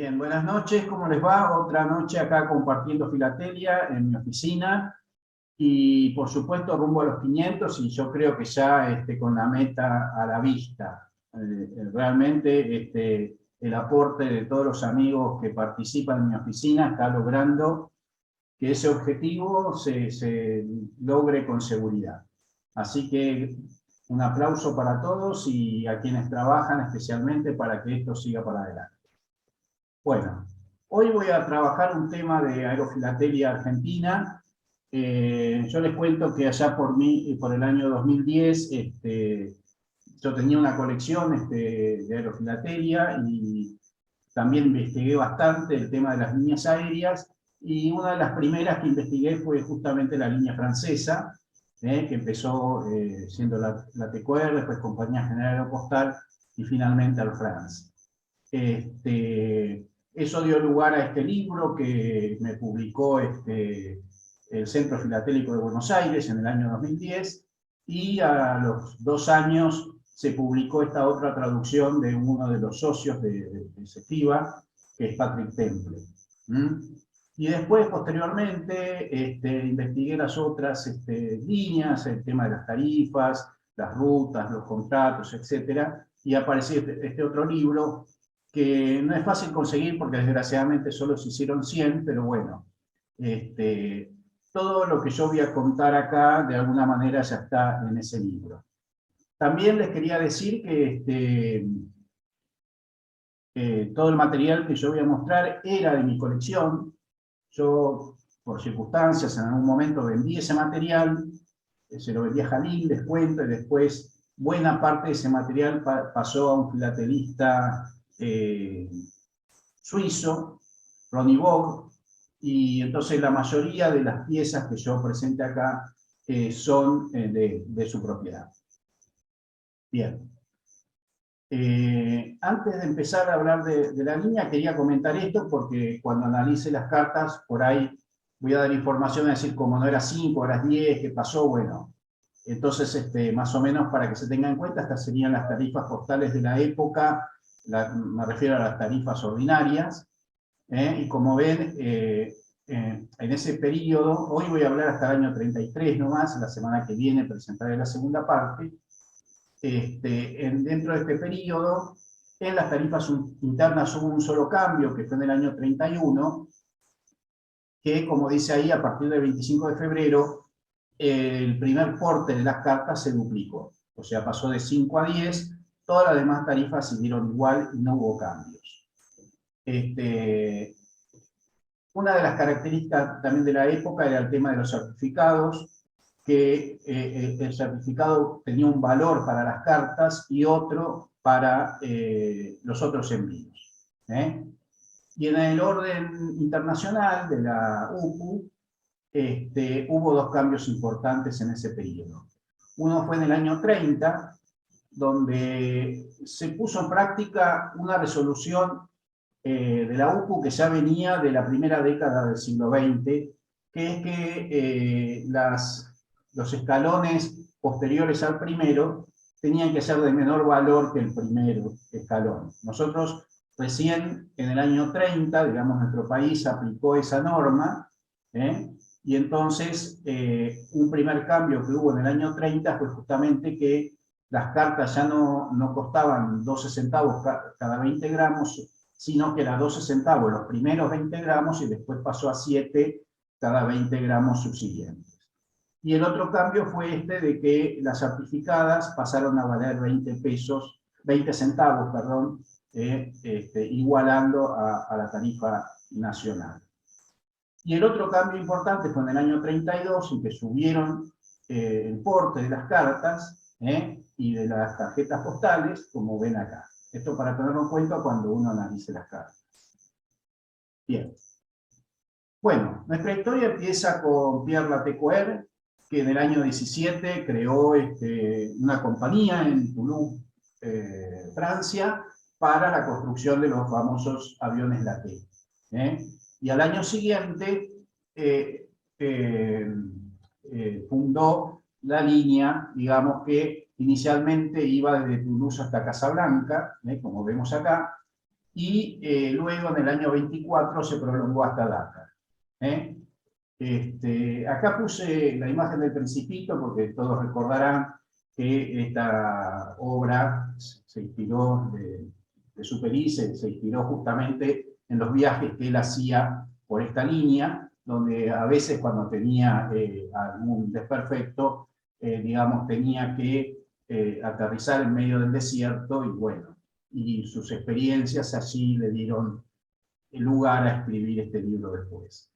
Bien, buenas noches, ¿cómo les va? Otra noche acá compartiendo filatelia en mi oficina y por supuesto rumbo a los 500 y yo creo que ya con la meta a la vista. Realmente el aporte de todos los amigos que participan en mi oficina está logrando que ese objetivo se logre con seguridad. Así que un aplauso para todos y a quienes trabajan especialmente para que esto siga para adelante. Bueno, hoy voy a trabajar un tema de aerofilatelia argentina. Yo les cuento que allá por el año 2010, yo tenía una colección de aerofilatelia y también investigué bastante el tema de las líneas aéreas y una de las primeras que investigué fue justamente la línea francesa, que empezó siendo la TQR, después Compañía General Aeropostal y finalmente Air France. Eso dio lugar a este libro que me publicó el Centro Filatélico de Buenos Aires en el año 2010 y a los 2 años se publicó esta otra traducción de uno de los socios de CEFIBA, que es Patrick Temple. Y después, posteriormente, investigué las otras líneas, el tema de las tarifas, las rutas, los contratos, etc. Y apareció este otro libro que no es fácil conseguir porque desgraciadamente solo se hicieron 100, pero bueno, todo lo que yo voy a contar acá de alguna manera ya está en ese libro. También les quería decir que todo el material que yo voy a mostrar era de mi colección. Yo, por circunstancias, en algún momento vendí ese material, se lo vendí a Jalín, les cuento, y después buena parte de ese material pasó a un filatelista suizo, Ronnie Vogt, y entonces la mayoría de las piezas que yo presente acá son de su propiedad. Bien. Antes de empezar a hablar de la línea, quería comentar esto porque cuando analice las cartas, por ahí voy a dar información a decir como no era 5, eras 10, qué pasó, bueno. Entonces, más o menos para que se tenga en cuenta, estas serían las tarifas postales de la época, me refiero a las tarifas ordinarias, y como ven, en ese periodo, hoy voy a hablar hasta el año 33 nomás, la semana que viene presentaré la segunda parte. Dentro de este periodo, en las tarifas internas hubo un solo cambio, que fue en el año 31, que como dice ahí, a partir del 25 de febrero, el primer porte de las cartas se duplicó. O sea, pasó de 5 a 10, todas las demás tarifas siguieron igual y no hubo cambios. Una de las características también de la época era el tema de los certificados, que el certificado tenía un valor para las cartas y otro para los otros envíos. Y en el orden internacional de la UPU, hubo 2 cambios importantes en ese periodo. Uno fue en el año 30, donde se puso en práctica una resolución de la UPU que ya venía de la primera década del siglo XX, que es que los escalones posteriores al primero tenían que ser de menor valor que el primer escalón. Nosotros recién en el año 30, digamos, nuestro país aplicó esa norma, y entonces un primer cambio que hubo en el año 30 fue justamente que las cartas ya no costaban 12 centavos cada 20 gramos, sino que era 12 centavos los primeros 20 gramos y después pasó a 7 cada 20 gramos subsiguientes. Y el otro cambio fue de que las certificadas pasaron a valer 20 centavos, perdón, igualando a la tarifa nacional. Y el otro cambio importante fue en el año 32, en que subieron el porte de las cartas y de las tarjetas postales, como ven acá. Esto para tenerlo en cuenta cuando uno analice las cartas. Bien. Bueno, nuestra historia empieza con Pierre Latécoère, que en el año 17 creó una compañía en Toulouse, Francia, para la construcción de los famosos aviones Laté. Y al año siguiente fundó la línea, digamos, que inicialmente iba desde Toulouse hasta Casablanca, como vemos acá, y luego en el año 24 se prolongó hasta Dakar. Acá puse la imagen del Principito porque todos recordarán que esta obra se inspiró de Superi, se inspiró justamente en los viajes que él hacía por esta línea, donde a veces cuando tenía algún desperfecto, digamos, tenía que aterrizar en medio del desierto, y bueno, y sus experiencias allí le dieron lugar a escribir este libro después.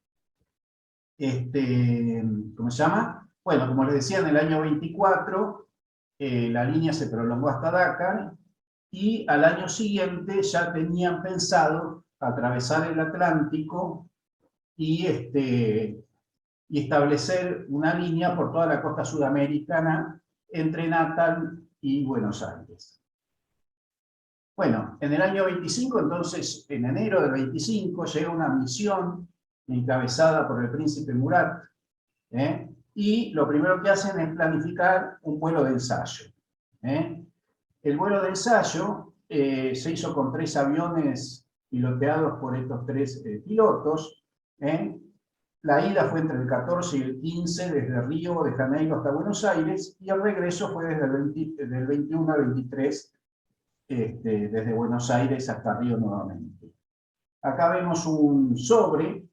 ¿Cómo se llama? Bueno, como les decía, en el año 24 la línea se prolongó hasta Dakar, y al año siguiente ya tenían pensado atravesar el Atlántico y, y establecer una línea por toda la costa sudamericana entre Natal y Buenos Aires. Bueno, en el año 25, entonces, en enero del 25, llega una misión encabezada por el príncipe Murat, y lo primero que hacen es planificar un vuelo de ensayo. El vuelo de ensayo se hizo con 3 aviones piloteados por estos 3 pilotos. La ida fue entre el 14 y el 15, desde Río de Janeiro hasta Buenos Aires, y el regreso fue desde del 21 al 23, desde Buenos Aires hasta Río nuevamente. Acá vemos un sobre,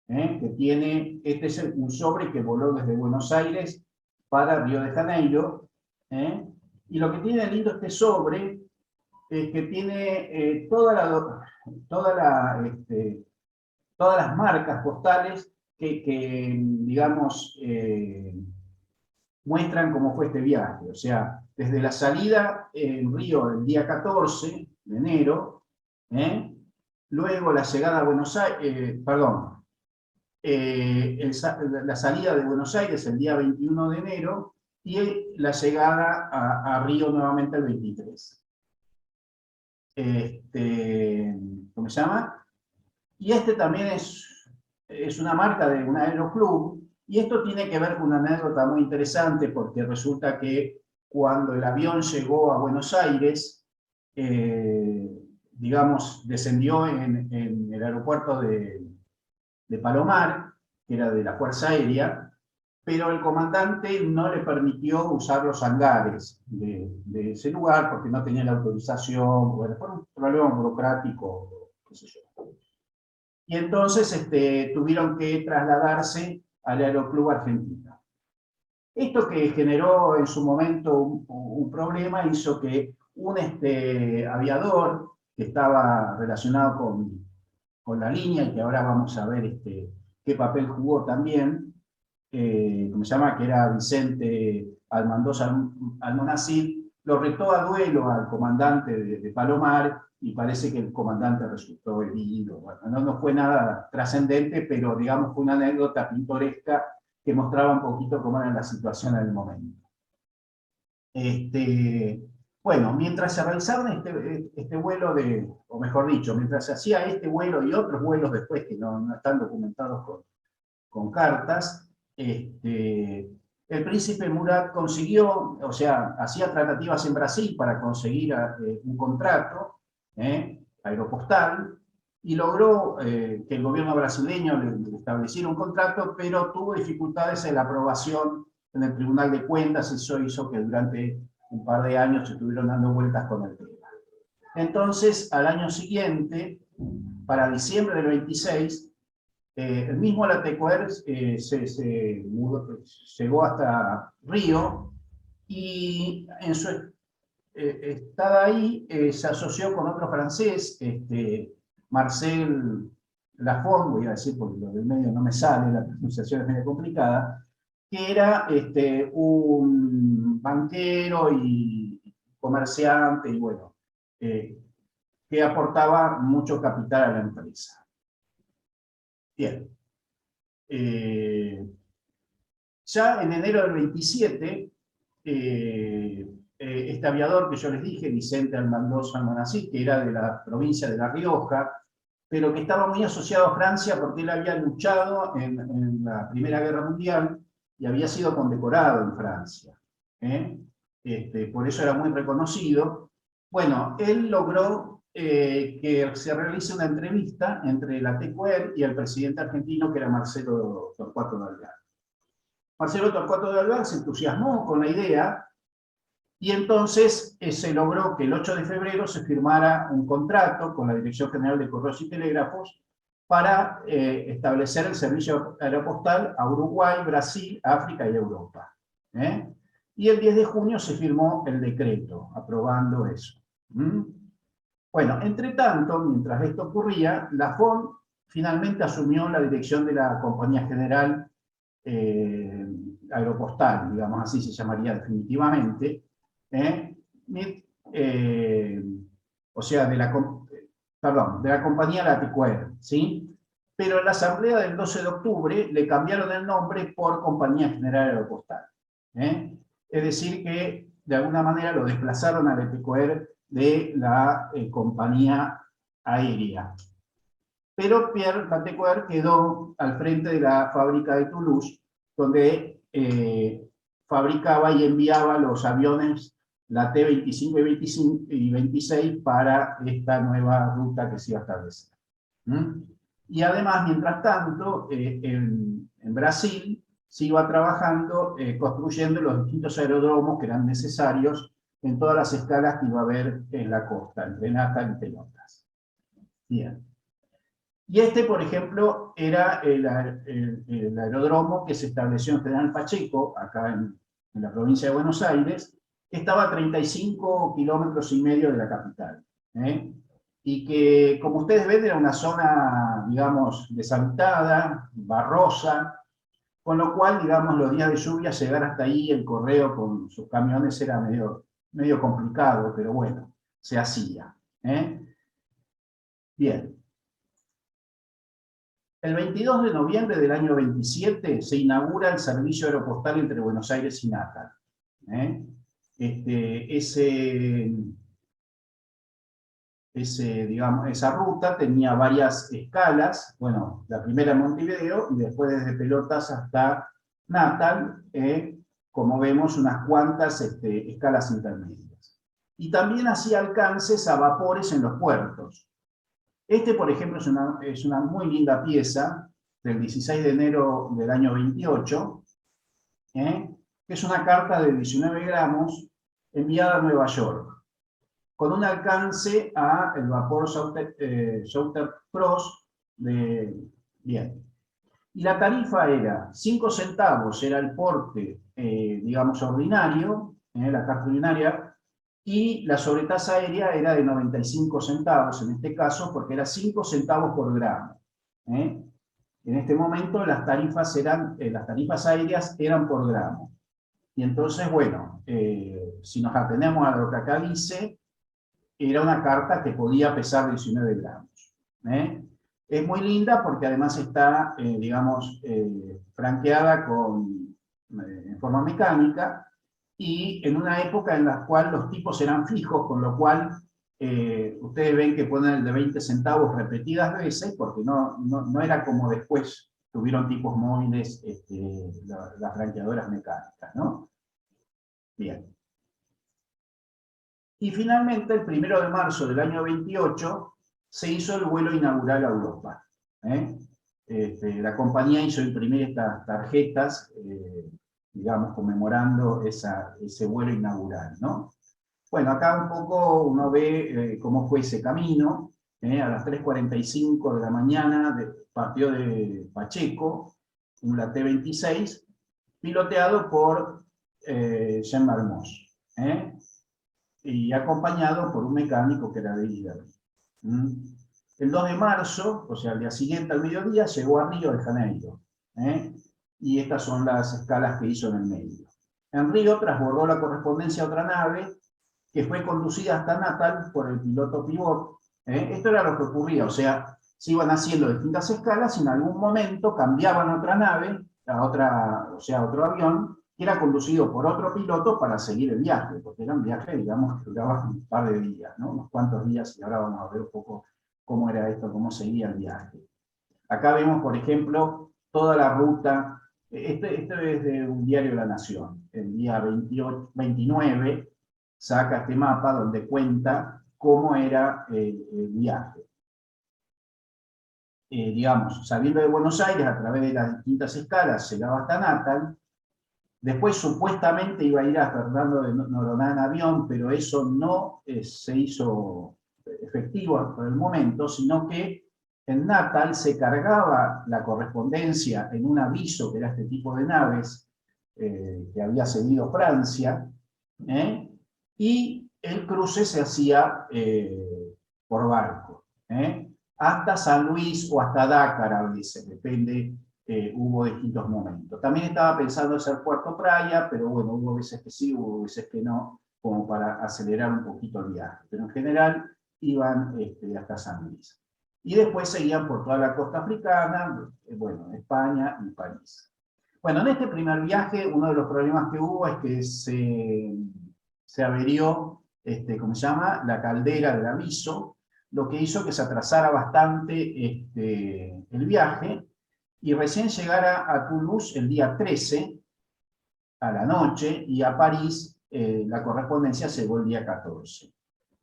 que tiene, este es un sobre que voló desde Buenos Aires para Río de Janeiro, y lo que tiene lindo este sobre es que tiene todas las marcas postales que digamos, muestran cómo fue este viaje. O sea, desde la salida en Río el día 14 de enero, luego la llegada a Buenos Aires, la salida de Buenos Aires el día 21 de enero, y la llegada a Río nuevamente el 23. ¿Cómo se llama? Y también es una marca de un aeroclub, y esto tiene que ver con una anécdota muy interesante, porque resulta que cuando el avión llegó a Buenos Aires, digamos, descendió en el aeropuerto de Palomar, que era de la Fuerza Aérea, pero el comandante no le permitió usar los hangares de ese lugar porque no tenía la autorización, bueno, por un problema burocrático, qué sé yo. Y entonces tuvieron que trasladarse al Aeroclub Argentina. Esto, que generó en su momento un problema, hizo que un aviador que estaba relacionado con la línea, y que ahora vamos a ver qué papel jugó también, ¿cómo se llama?, que era Vicente Almandoza Almonacid, lo retó a duelo al comandante de Palomar, y parece que el comandante resultó herido. Bueno, no fue nada trascendente, pero digamos fue una anécdota pintoresca que mostraba un poquito cómo era la situación en el momento. Bueno, mientras se realizaban este vuelo o mejor dicho, mientras se hacía este vuelo y otros vuelos después que no están documentados con cartas, el príncipe Murat consiguió, o sea, hacía tratativas en Brasil para conseguir un contrato aeropostal, y logró que el gobierno brasileño le estableciera un contrato, pero tuvo dificultades en la aprobación en el Tribunal de Cuentas. Eso hizo que durante un par de años se estuvieron dando vueltas con el tema. Entonces, al año siguiente, para diciembre del 26, el mismo Latecoère llegó hasta Río, y en su estada ahí se asoció con otro francés, Marcel Lafont, voy a decir porque lo del medio no me sale, la pronunciación es medio complicada, que era un banquero y comerciante, y bueno, que aportaba mucho capital a la empresa. Bien. Ya en enero del 27, este aviador que yo les dije, Vicente Almandoza Almonacid, que era de la provincia de La Rioja, pero que estaba muy asociado a Francia porque él había luchado en la Primera Guerra Mundial y había sido condecorado en Francia. Por eso era muy reconocido. Bueno, él logró que se realice una entrevista entre la TQR y el presidente argentino, que era Marcelo Torcuato de Alvear. Marcelo Torcuato de Alvear se entusiasmó con la idea y entonces se logró que el 8 de febrero se firmara un contrato con la Dirección General de Correos y Telégrafos para establecer el servicio aeropostal a Uruguay, Brasil, África y Europa. Y el 10 de junio se firmó el decreto aprobando eso. Bueno, entre tanto, mientras esto ocurría, la FON finalmente asumió la dirección de la Compañía General Aeropostal, digamos así se llamaría definitivamente, o sea, de la compañía La TQR, ¿sí? Pero en la asamblea del 12 de octubre le cambiaron el nombre por Compañía General Aeropostal. Es decir, que de alguna manera lo desplazaron a la TQR de la compañía aérea. Pero Pierre Latécoère quedó al frente de la fábrica de Toulouse, donde fabricaba y enviaba los aviones, la T-25 y 26, para esta nueva ruta que se iba a establecer. Y además, mientras tanto, en Brasil se iba trabajando, construyendo los distintos aeródromos que eran necesarios en todas las escalas que iba a haber en la costa, entre Natal y Pelotas. Bien. Y este, por ejemplo, era el aeródromo que se estableció en General Pacheco, acá en la provincia de Buenos Aires, que estaba a 35 kilómetros y medio de la capital. Y que, como ustedes ven, era una zona, digamos, deshabitada, barrosa, con lo cual, digamos, los días de lluvia, llegar hasta ahí, el correo con sus camiones era medio complicado, pero bueno, se hacía. Bien. El 22 de noviembre del año 27 se inaugura el servicio aeropostal entre Buenos Aires y Natal. Digamos, esa ruta tenía varias escalas, bueno, la primera en Montevideo y después desde Pelotas hasta Natal, como vemos, unas cuantas escalas intermedias. Y también hacía alcances a vapores en los puertos. Este, por ejemplo, es una muy linda pieza del 16 de enero del año 28, que es una carta de 19 gramos enviada a Nueva York, con un alcance a el vapor Southern Cross bien. Y la tarifa era 5 centavos, era el porte, digamos, ordinario, la carta ordinaria, y la sobretasa aérea era de 95 centavos, en este caso, porque era 5 centavos por gramo. En este momento las tarifas aéreas eran por gramo. Y entonces, bueno, si nos atenemos a lo que acá dice, era una carta que podía pesar 19 gramos. Es muy linda porque además está, digamos, franqueada en forma mecánica, y en una época en la cual los tipos eran fijos, con lo cual ustedes ven que ponen el de 20 centavos repetidas veces, porque no era como después tuvieron tipos móviles las franqueadoras mecánicas, ¿no? Bien. Y finalmente, el 1 de marzo del año 28, se hizo el vuelo inaugural a Europa. La compañía hizo imprimir estas tarjetas, digamos, conmemorando ese vuelo inaugural, ¿no? Bueno, acá un poco uno ve cómo fue ese camino. A las 3:45 de la mañana partió de Pacheco, en la T-26, piloteado por Jean Marmos, y acompañado por un mecánico que era de Líder. El 2 de marzo, o sea, al día siguiente, al mediodía, llegó a Río de Janeiro. Y estas son las escalas que hizo en el medio. En Río transbordó la correspondencia a otra nave, que fue conducida hasta Natal por el piloto pivot. Esto era lo que ocurría, o sea, se iban haciendo distintas escalas y en algún momento cambiaban a otra nave, o sea, a otro avión, que era conducido por otro piloto para seguir el viaje, porque era un viaje, digamos, que duraba un par de días, ¿no? Unos cuantos días, y ahora vamos a ver un poco cómo era esto, cómo seguía el viaje. Acá vemos, por ejemplo, toda la ruta. Esto es de un diario La Nación. El día 29 saca este mapa donde cuenta cómo era el viaje. Digamos, saliendo de Buenos Aires a través de las distintas escalas, llegaba hasta Natal. Después supuestamente iba a ir a Fernando de Noronha en avión, pero eso no se hizo efectivo por el momento, sino que en Natal se cargaba la correspondencia en un aviso, que era este tipo de naves que había cedido Francia, y el cruce se hacía por barco, hasta San Luis o hasta Dakar a veces, depende. Hubo distintos momentos. También estaba pensando hacer Puerto Playa, pero bueno, hubo veces que sí, hubo veces que no, como para acelerar un poquito el viaje. Pero en general iban hasta San Luis. Y después seguían por toda la costa africana, bueno, España y París. Bueno, en este primer viaje, uno de los problemas que hubo es que se averió, ¿cómo se llama?, la caldera del aviso, lo que hizo que se atrasara bastante el viaje, y recién llegara a Toulouse el día 13, a la noche, y a París la correspondencia llegó el día 14.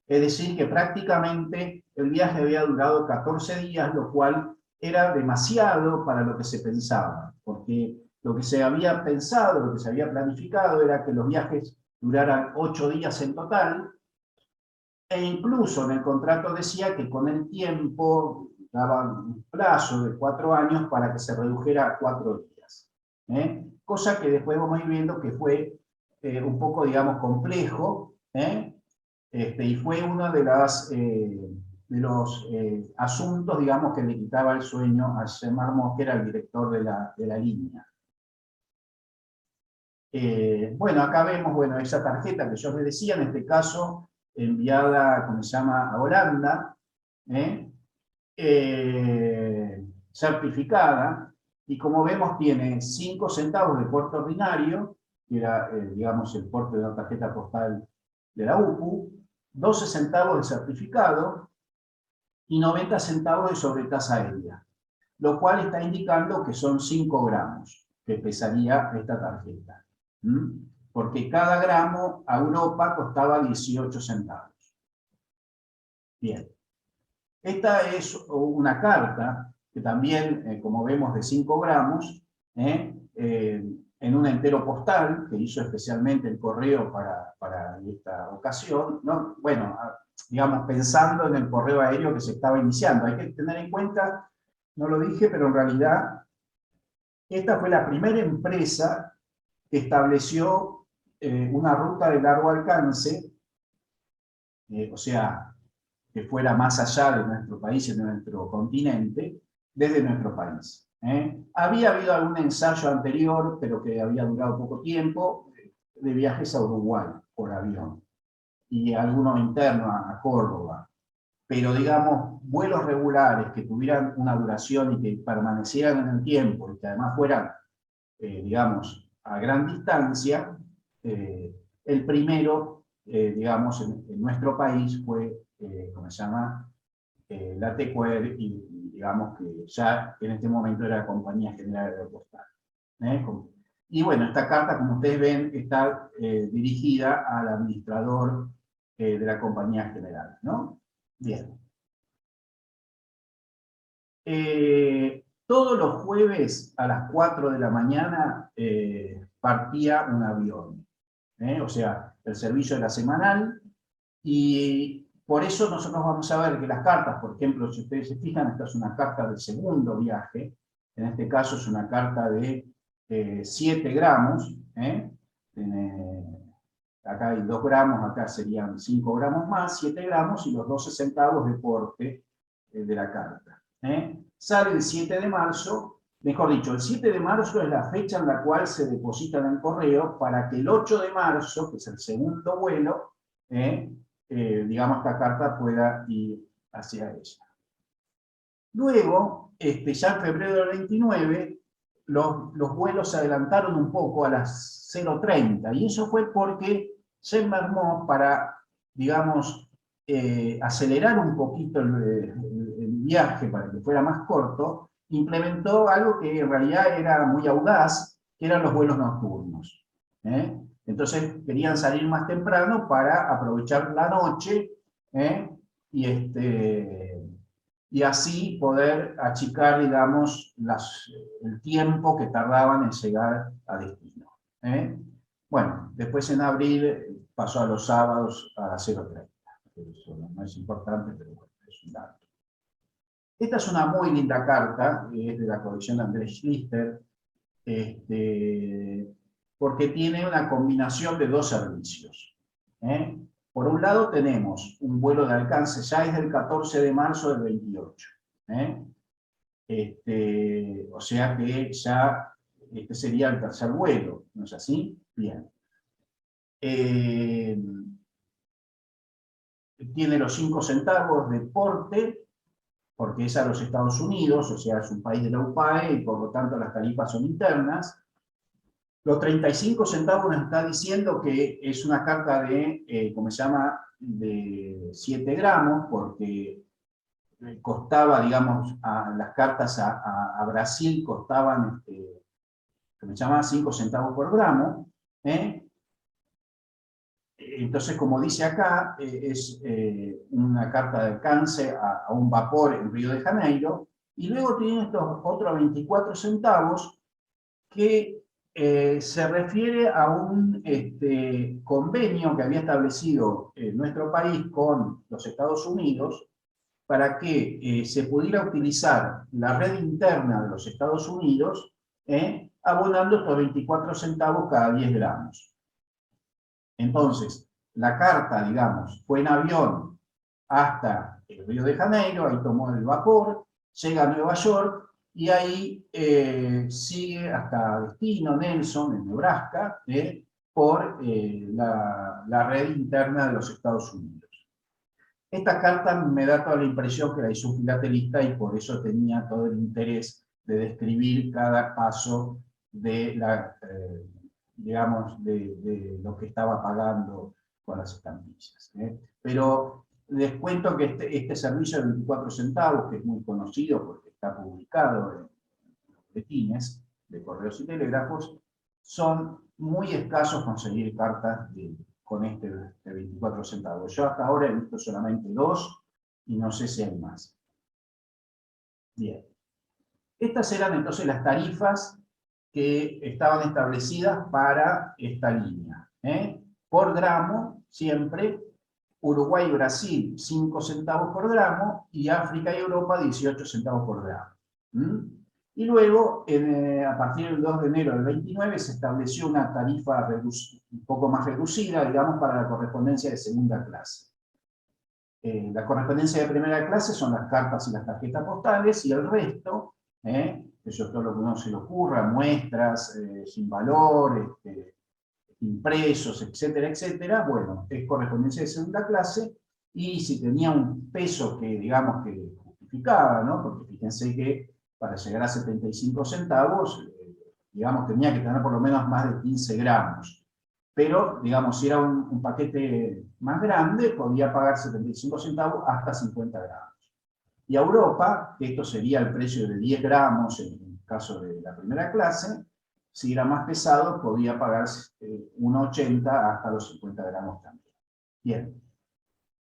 Es decir, que prácticamente el viaje había durado 14 días, lo cual era demasiado para lo que se pensaba, porque lo que se había pensado, lo que se había planificado era que los viajes duraran 8 días en total, e incluso en el contrato decía que con el tiempo daba un plazo de 4 años para que se redujera a 4 días. Cosa que después vamos a ir viendo que fue un poco, digamos, complejo, y fue uno de los asuntos, digamos, que le quitaba el sueño a Jean-Marmot, que era el director de la línea. Bueno, acá vemos, bueno, esa tarjeta que yo les decía, en este caso enviada, como se llama, a Holanda, certificada, y como vemos tiene 5 centavos de porte ordinario, que era, digamos, el porte de la tarjeta postal de la UPU, 12 centavos de certificado y 90 centavos de sobretasa aérea, lo cual está indicando que son 5 gramos que pesaría esta tarjeta. Porque cada gramo a Europa costaba 18 centavos. Bien. Esta es una carta que también, como vemos, de 5 gramos, en un entero postal que hizo especialmente el correo para esta ocasión, ¿no? Bueno, digamos, pensando en el correo aéreo que se estaba iniciando. Hay que tener en cuenta, no lo dije, pero en realidad esta fue la primera empresa que estableció una ruta de largo alcance, o sea, que fuera más allá de nuestro país y de nuestro continente, desde nuestro país. Había habido algún ensayo anterior, pero que había durado poco tiempo, de viajes a Uruguay por avión, y alguno interno a Córdoba. Pero, digamos, vuelos regulares que tuvieran una duración y que permanecieran en el tiempo, y que además fueran, digamos, a gran distancia, el primero, digamos, en nuestro país fue, ¿cómo se llama?, la TQR, y digamos que ya en este momento era la Compañía General Aeropostal. Y bueno, esta carta, como ustedes ven, está dirigida al administrador de la Compañía General, ¿no? Bien. Todos los jueves a las 4 de la mañana partía un avión. O sea, el servicio era semanal, y por eso nosotros vamos a ver que las cartas, por ejemplo, si ustedes se fijan, esta es una carta del segundo viaje, en este caso es una carta de 7 gramos, acá hay 2 gramos, acá serían 5 gramos más, 7 gramos, y los 12 centavos de porte de la carta. Sale el 7 de marzo, mejor dicho, el 7 de marzo es la fecha en la cual se deposita en el correo para que el 8 de marzo, que es el segundo vuelo, digamos, esta carta pueda ir hacia ella. Luego, ya en febrero del 29, los vuelos se adelantaron un poco a las 0:30, y eso fue porque Jean-Marmot, para, digamos, acelerar un poquito el viaje para que fuera más corto, implementó algo que en realidad era muy audaz, que eran los vuelos nocturnos. Entonces querían salir más temprano para aprovechar la noche ¿eh? Y así poder achicar, digamos, el tiempo que tardaban en llegar a destino. Bueno, después en abril pasó a los sábados a las 0:30. Eso no es importante, pero bueno, es un dato. Esta es una muy linda carta, es de la colección de Andrés Schlichter, porque tiene una combinación de dos servicios. Por un lado tenemos un vuelo de alcance, ya es del 14 de marzo del 28. O sea que ya este sería el tercer vuelo, ¿no es así? Bien. Tiene los 5 centavos de porte, porque es a los Estados Unidos, o sea, es un país de la UPAE, y por lo tanto las tarifas son internas. Los 35 centavos nos está diciendo que es una carta de, ¿cómo se llama?, de 7 gramos, porque costaba, digamos, las cartas a Brasil costaban, ¿cómo se llama?, 5 centavos por gramo. Entonces, como dice acá, es una carta de alcance a un vapor en Río de Janeiro, y luego tiene estos otros 24 centavos que se refiere a un convenio que había establecido nuestro país con los Estados Unidos para que se pudiera utilizar la red interna de los Estados Unidos abonando estos 24 centavos cada 10 gramos. Entonces, la carta, digamos, fue en avión hasta el Río de Janeiro, ahí tomó el vapor, llega a Nueva York y ahí sigue hasta destino Nelson, en Nebraska, por la red interna de los Estados Unidos. Esta carta me da toda la impresión que la hizo un filatelista y por eso tenía todo el interés de describir cada paso de la, digamos, de lo que estaba pagando con las estampillas. Pero les cuento que este servicio de 24 centavos, que es muy conocido porque está publicado en los boletines de correos y telégrafos, son muy escasos conseguir cartas con este de 24 centavos. Yo hasta ahora he visto solamente 2 y no sé si hay más. Bien. Estas eran entonces las tarifas que estaban establecidas para esta línea. Por gramo, siempre, Uruguay y Brasil 5 centavos por gramo y África y Europa 18 centavos por gramo. Y luego, a partir del 2 de enero del 29, se estableció una tarifa un poco más reducida, digamos, para la correspondencia de segunda clase. La correspondencia de primera clase son las cartas y las tarjetas postales, y el resto, eso todo lo que uno se le ocurra, muestras sin valor, impresos, etcétera, etcétera, bueno, es correspondencia de segunda clase, y si tenía un peso que, digamos, que justificaba, ¿no? Porque fíjense que para llegar a 75 centavos, digamos, tenía que tener por lo menos más de 15 gramos. Pero, digamos, si era un paquete más grande, podía pagar 75 centavos hasta 50 gramos. Y a Europa, que esto sería el precio de 10 gramos en el caso de la primera clase, si era más pesado, podía pagar 1,80 hasta los 50 gramos también. Bien.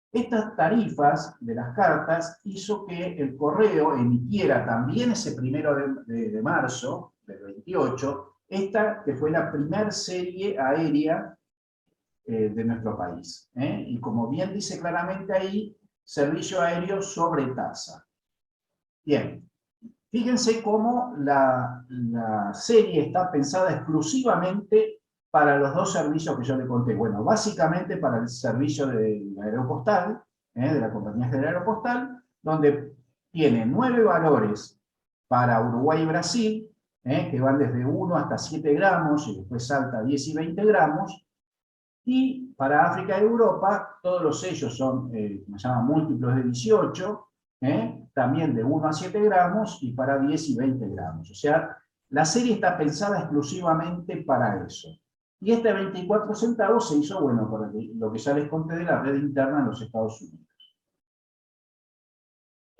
Estas tarifas de las cartas hizo que el correo emitiera también ese 1 de marzo del 28, esta que fue la primera serie aérea de nuestro país. Y como bien dice claramente ahí, servicio aéreo sobre tasa. Bien, fíjense cómo la serie está pensada exclusivamente para los dos servicios que yo le conté. Bueno, básicamente para el servicio de Aeropostal, de la Compañía General Aeropostal, donde tiene 9 valores para Uruguay y Brasil, que van desde 1 hasta 7 gramos y después salta a 10 y 20 gramos, y para África y Europa todos los sellos son, como se llama, múltiplos de 18, también de 1 a 7 gramos y para 10 y 20 gramos. O sea, la serie está pensada exclusivamente para eso. Y este 24 centavos se hizo, bueno, por lo que ya les conté de la red interna en los Estados Unidos.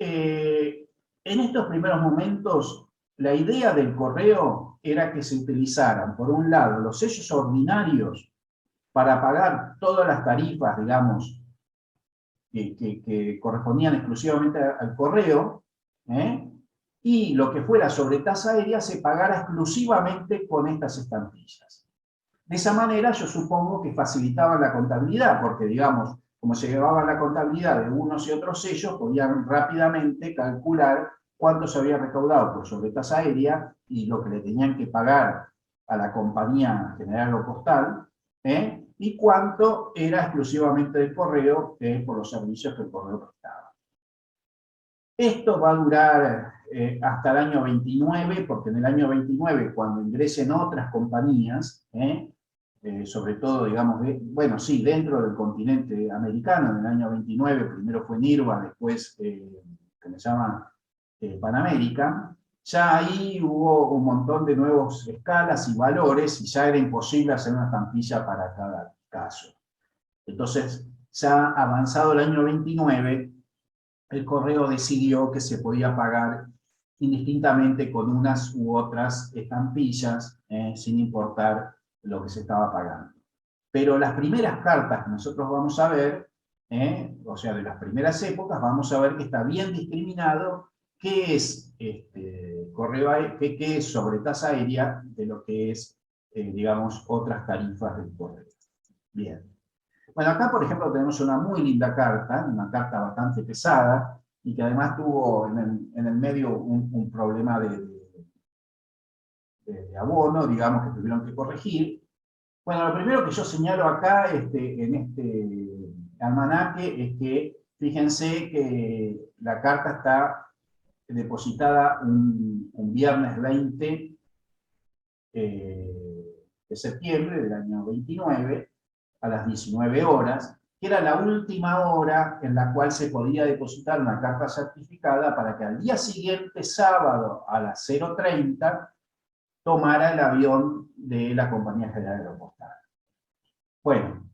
En estos primeros momentos, la idea del correo era que se utilizaran, por un lado, los sellos ordinarios para pagar todas las tarifas, digamos, que correspondían exclusivamente al correo, y lo que fuera sobre tasa aérea se pagara exclusivamente con estas estampillas. De esa manera yo supongo que facilitaban la contabilidad, porque digamos, como se llevaba la contabilidad de unos y otros sellos, podían rápidamente calcular cuánto se había recaudado por sobretasa aérea y lo que le tenían que pagar a la compañía general o postal, y cuánto era exclusivamente del correo por los servicios que el correo prestaba. Esto va a durar hasta el año 29, porque en el año 29, cuando ingresen otras compañías, sobre todo, digamos, bueno, sí, dentro del continente americano, en el año 29, primero fue Nirva, después, que se llama Pan American, ya ahí hubo un montón de nuevas escalas y valores, y ya era imposible hacer una estampilla para cada caso. Entonces, ya avanzado el año 29, el correo decidió que se podía pagar indistintamente con unas u otras estampillas, sin importar lo que se estaba pagando. Pero las primeras cartas que nosotros vamos a ver, o sea, de las primeras épocas, vamos a ver que está bien discriminado qué es correo, qué es sobretasa aérea de lo que es, digamos, otras tarifas del correo. Bien. Bueno, acá, por ejemplo, tenemos una muy linda carta, una carta bastante pesada, y que además tuvo en el medio un problema de abono, digamos, que tuvieron que corregir. Bueno, lo primero que yo señalo acá en este almanaque es que, fíjense que la carta está depositada un viernes 20 de septiembre del año 29, a las 19 horas, que era la última hora en la cual se podía depositar una carta certificada para que al día siguiente, sábado, a las 0:30, tomara el avión de la Compañía General Aeropostal. Bueno,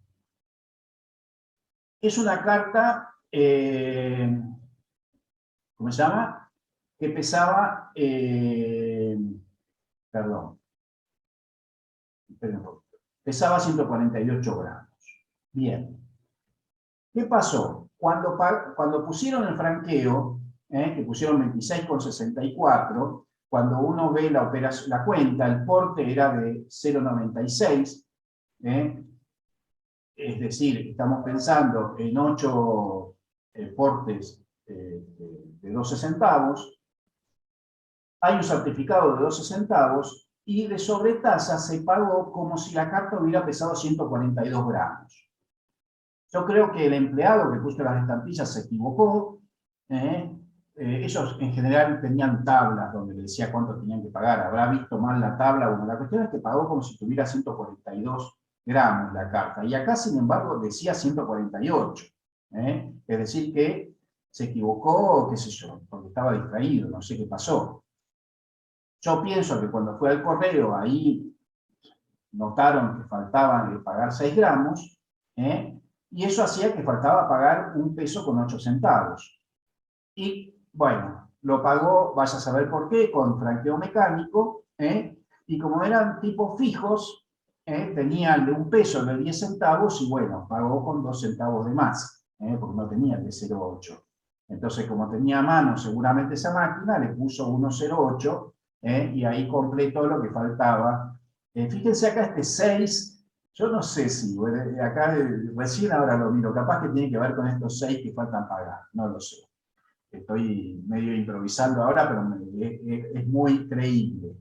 es una carta, ¿cómo se llama? Que pesaba, perdón, esperen un poquito, pesaba 148 gramos. Bien. ¿Qué pasó? Cuando pusieron el franqueo, que pusieron 26,64, cuando uno ve la cuenta, el porte era de 0,96, es decir, estamos pensando en 8 portes de 12 centavos, hay un certificado de 12 centavos, y de sobretasa se pagó como si la carta hubiera pesado 142 gramos. Yo creo que el empleado que puso las estampillas se equivocó. Ellos en general tenían tablas donde le decía cuánto tenían que pagar. Habrá visto mal la tabla. Bueno, la cuestión es que pagó como si tuviera 142 gramos la carta. Y acá, sin embargo, decía 148. Es decir, que se equivocó, qué sé yo, porque estaba distraído, no sé qué pasó. Yo pienso que cuando fue al correo, ahí notaron que faltaban pagar 6 gramos, y eso hacía que faltaba pagar 1 peso con 8 centavos. Y bueno, lo pagó, vaya a saber por qué, con franqueo mecánico, y como eran tipos fijos, tenía el de 1 peso, el de 10 centavos, y bueno, pagó con 2 centavos de más, porque no tenía el de 0,8. Entonces, como tenía a mano seguramente esa máquina, le puso 1,08, y ahí completó lo que faltaba. Fíjense acá este 6, yo no sé si, acá recién ahora lo miro, capaz que tiene que ver con estos 6 que faltan pagar, no lo sé. Estoy medio improvisando ahora, pero es muy creíble.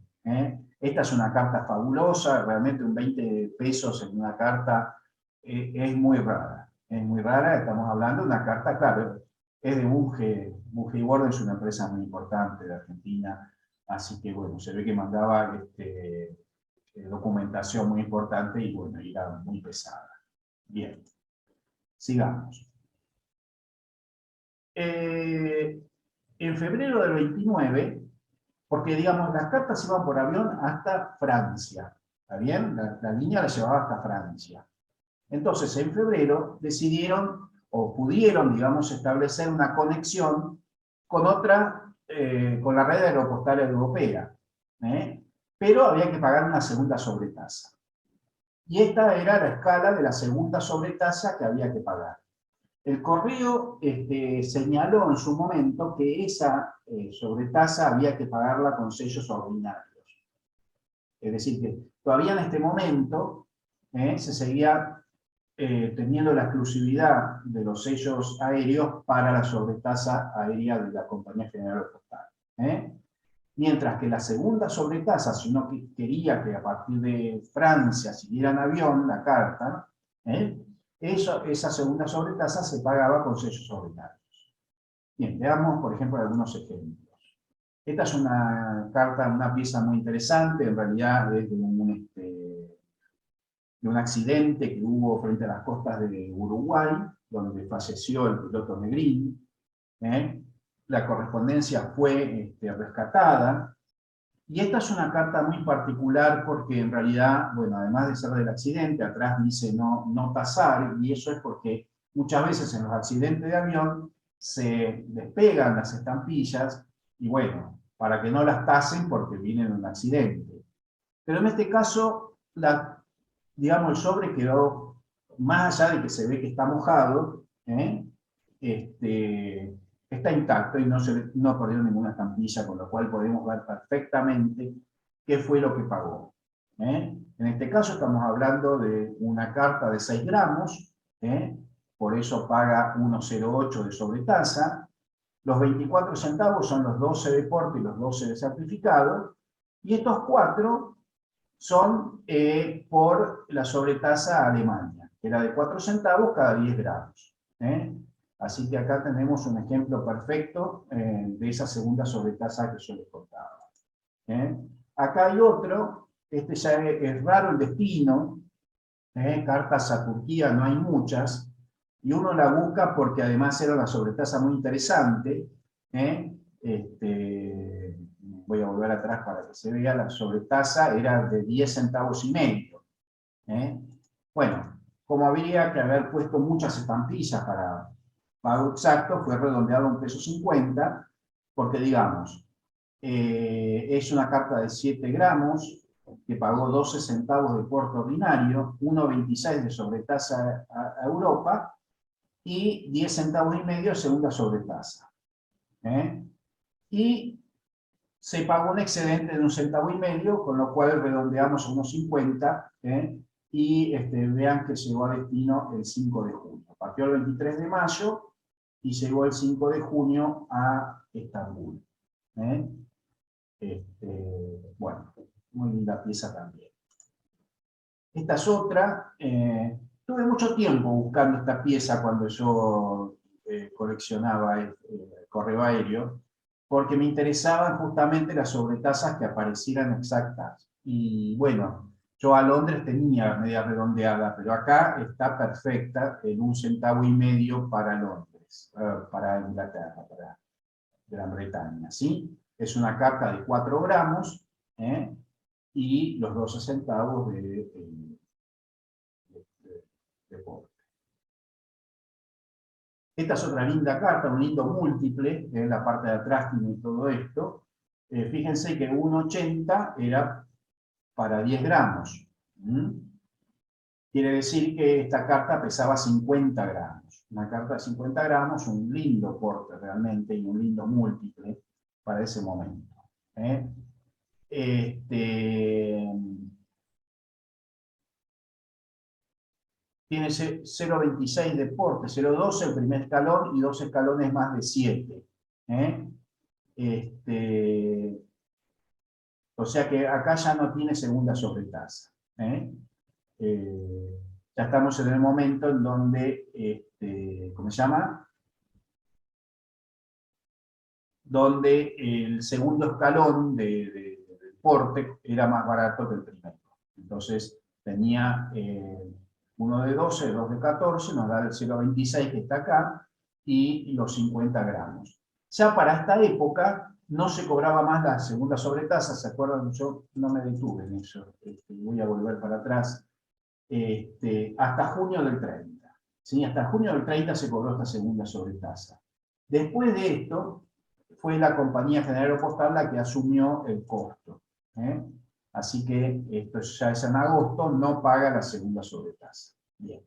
Esta es una carta fabulosa, realmente un 20 pesos en una carta es muy rara. Es muy rara, estamos hablando de una carta, claro, es de Bunge y Borden, es una empresa muy importante de Argentina, así que bueno, se ve que mandaba documentación muy importante y bueno, era muy pesada. Bien, sigamos. En febrero del 29, porque digamos, las cartas iban por avión hasta Francia, ¿está bien? La línea la llevaba hasta Francia. Entonces, en febrero decidieron, o pudieron, digamos, establecer una conexión con con la red aeropostal europea, pero había que pagar una segunda sobretasa. Y esta era la escala de la segunda sobretasa que había que pagar. El correo señaló en su momento que esa sobretasa había que pagarla con sellos ordinarios. Es decir, que todavía en este momento se seguía teniendo la exclusividad de los sellos aéreos para la sobretasa aérea de la Compañía General Postal. Mientras que la segunda sobretasa, si uno quería que a partir de Francia siguiera en avión la carta, esa segunda sobretasa se pagaba con sellos ordinarios. Bien, veamos por ejemplo algunos ejemplos. Esta es una carta, una pieza muy interesante, en realidad es de un accidente que hubo frente a las costas de Uruguay, donde falleció el piloto Negrini. La correspondencia fue rescatada, y esta es una carta muy particular porque en realidad, bueno, además de ser del accidente, atrás dice no tasar, y eso es porque muchas veces en los accidentes de avión se despegan las estampillas, y bueno, para que no las tasen porque vienen en un accidente. Pero en este caso, digamos, el sobre quedó, más allá de que se ve que está mojado, está intacto y no perdió ninguna estampilla, con lo cual podemos ver perfectamente qué fue lo que pagó. En este caso estamos hablando de una carta de 6 gramos, por eso paga 1,08 de sobretasa. Los 24 centavos son los 12 de porte y los 12 de certificado, y estos 4 son por la sobretasa Alemania, que era de 4 centavos cada 10 gramos. Así que acá tenemos un ejemplo perfecto de esa segunda sobretasa que yo les contaba. Acá hay otro, este ya es raro el destino, cartas a Turquía no hay muchas, y uno la busca porque además era una sobretasa muy interesante. Voy a volver atrás para que se vea, la sobretasa era de 10 centavos y medio. Bueno, como habría que haber puesto muchas estampillas para pago exacto, fue redondeado a 1,50 pesos, porque digamos, es una carta de 7 gramos, que pagó 12 centavos de porte ordinario, 1,26 de sobretasa a Europa, y 10 centavos y medio de segunda sobretasa. Y se pagó un excedente de 1,5 centavos, con lo cual redondeamos a 1,50, y vean que llegó a destino el 5 de junio. Partió el 23 de mayo y llegó el 5 de junio a Estambul. Bueno, muy linda pieza también. Esta es otra. Tuve mucho tiempo buscando esta pieza cuando yo coleccionaba el correo aéreo, porque me interesaban justamente las sobretasas que aparecieran exactas. Y bueno, yo a Londres tenía media redondeada, pero acá está perfecta en 1,5 centavos para Londres, para Inglaterra, para Gran Bretaña, ¿sí? Es una carta de 4 gramos, y los 12 centavos de porte. Esta es otra linda carta, un lindo múltiple, en la parte de atrás tiene todo esto. Fíjense que 1,80 era para 10 gramos. Quiere decir que esta carta pesaba 50 gramos. Una carta de 50 gramos, un lindo porte realmente, y un lindo múltiple para ese momento. Tiene 0,26 de porte, 0,12 el primer escalón y 2 escalones más de 7. O sea que acá ya no tiene segunda sobretasa. Ya estamos en el momento en donde, ¿cómo se llama? Donde el segundo escalón del porte era más barato que el primero. Entonces tenía uno de 12, dos de 14, nos da el 0,26 que está acá, y los 50 gramos. Ya para esta época no se cobraba más la segunda sobretasa, ¿se acuerdan? Yo no me detuve en eso, voy a volver para atrás, hasta junio del 30. ¿Sí? Hasta junio del 30 se cobró esta segunda sobretasa. Después de esto, fue la Compañía General Postal la que asumió el costo. Así que esto ya es en agosto, no paga la segunda sobretasa. Bien.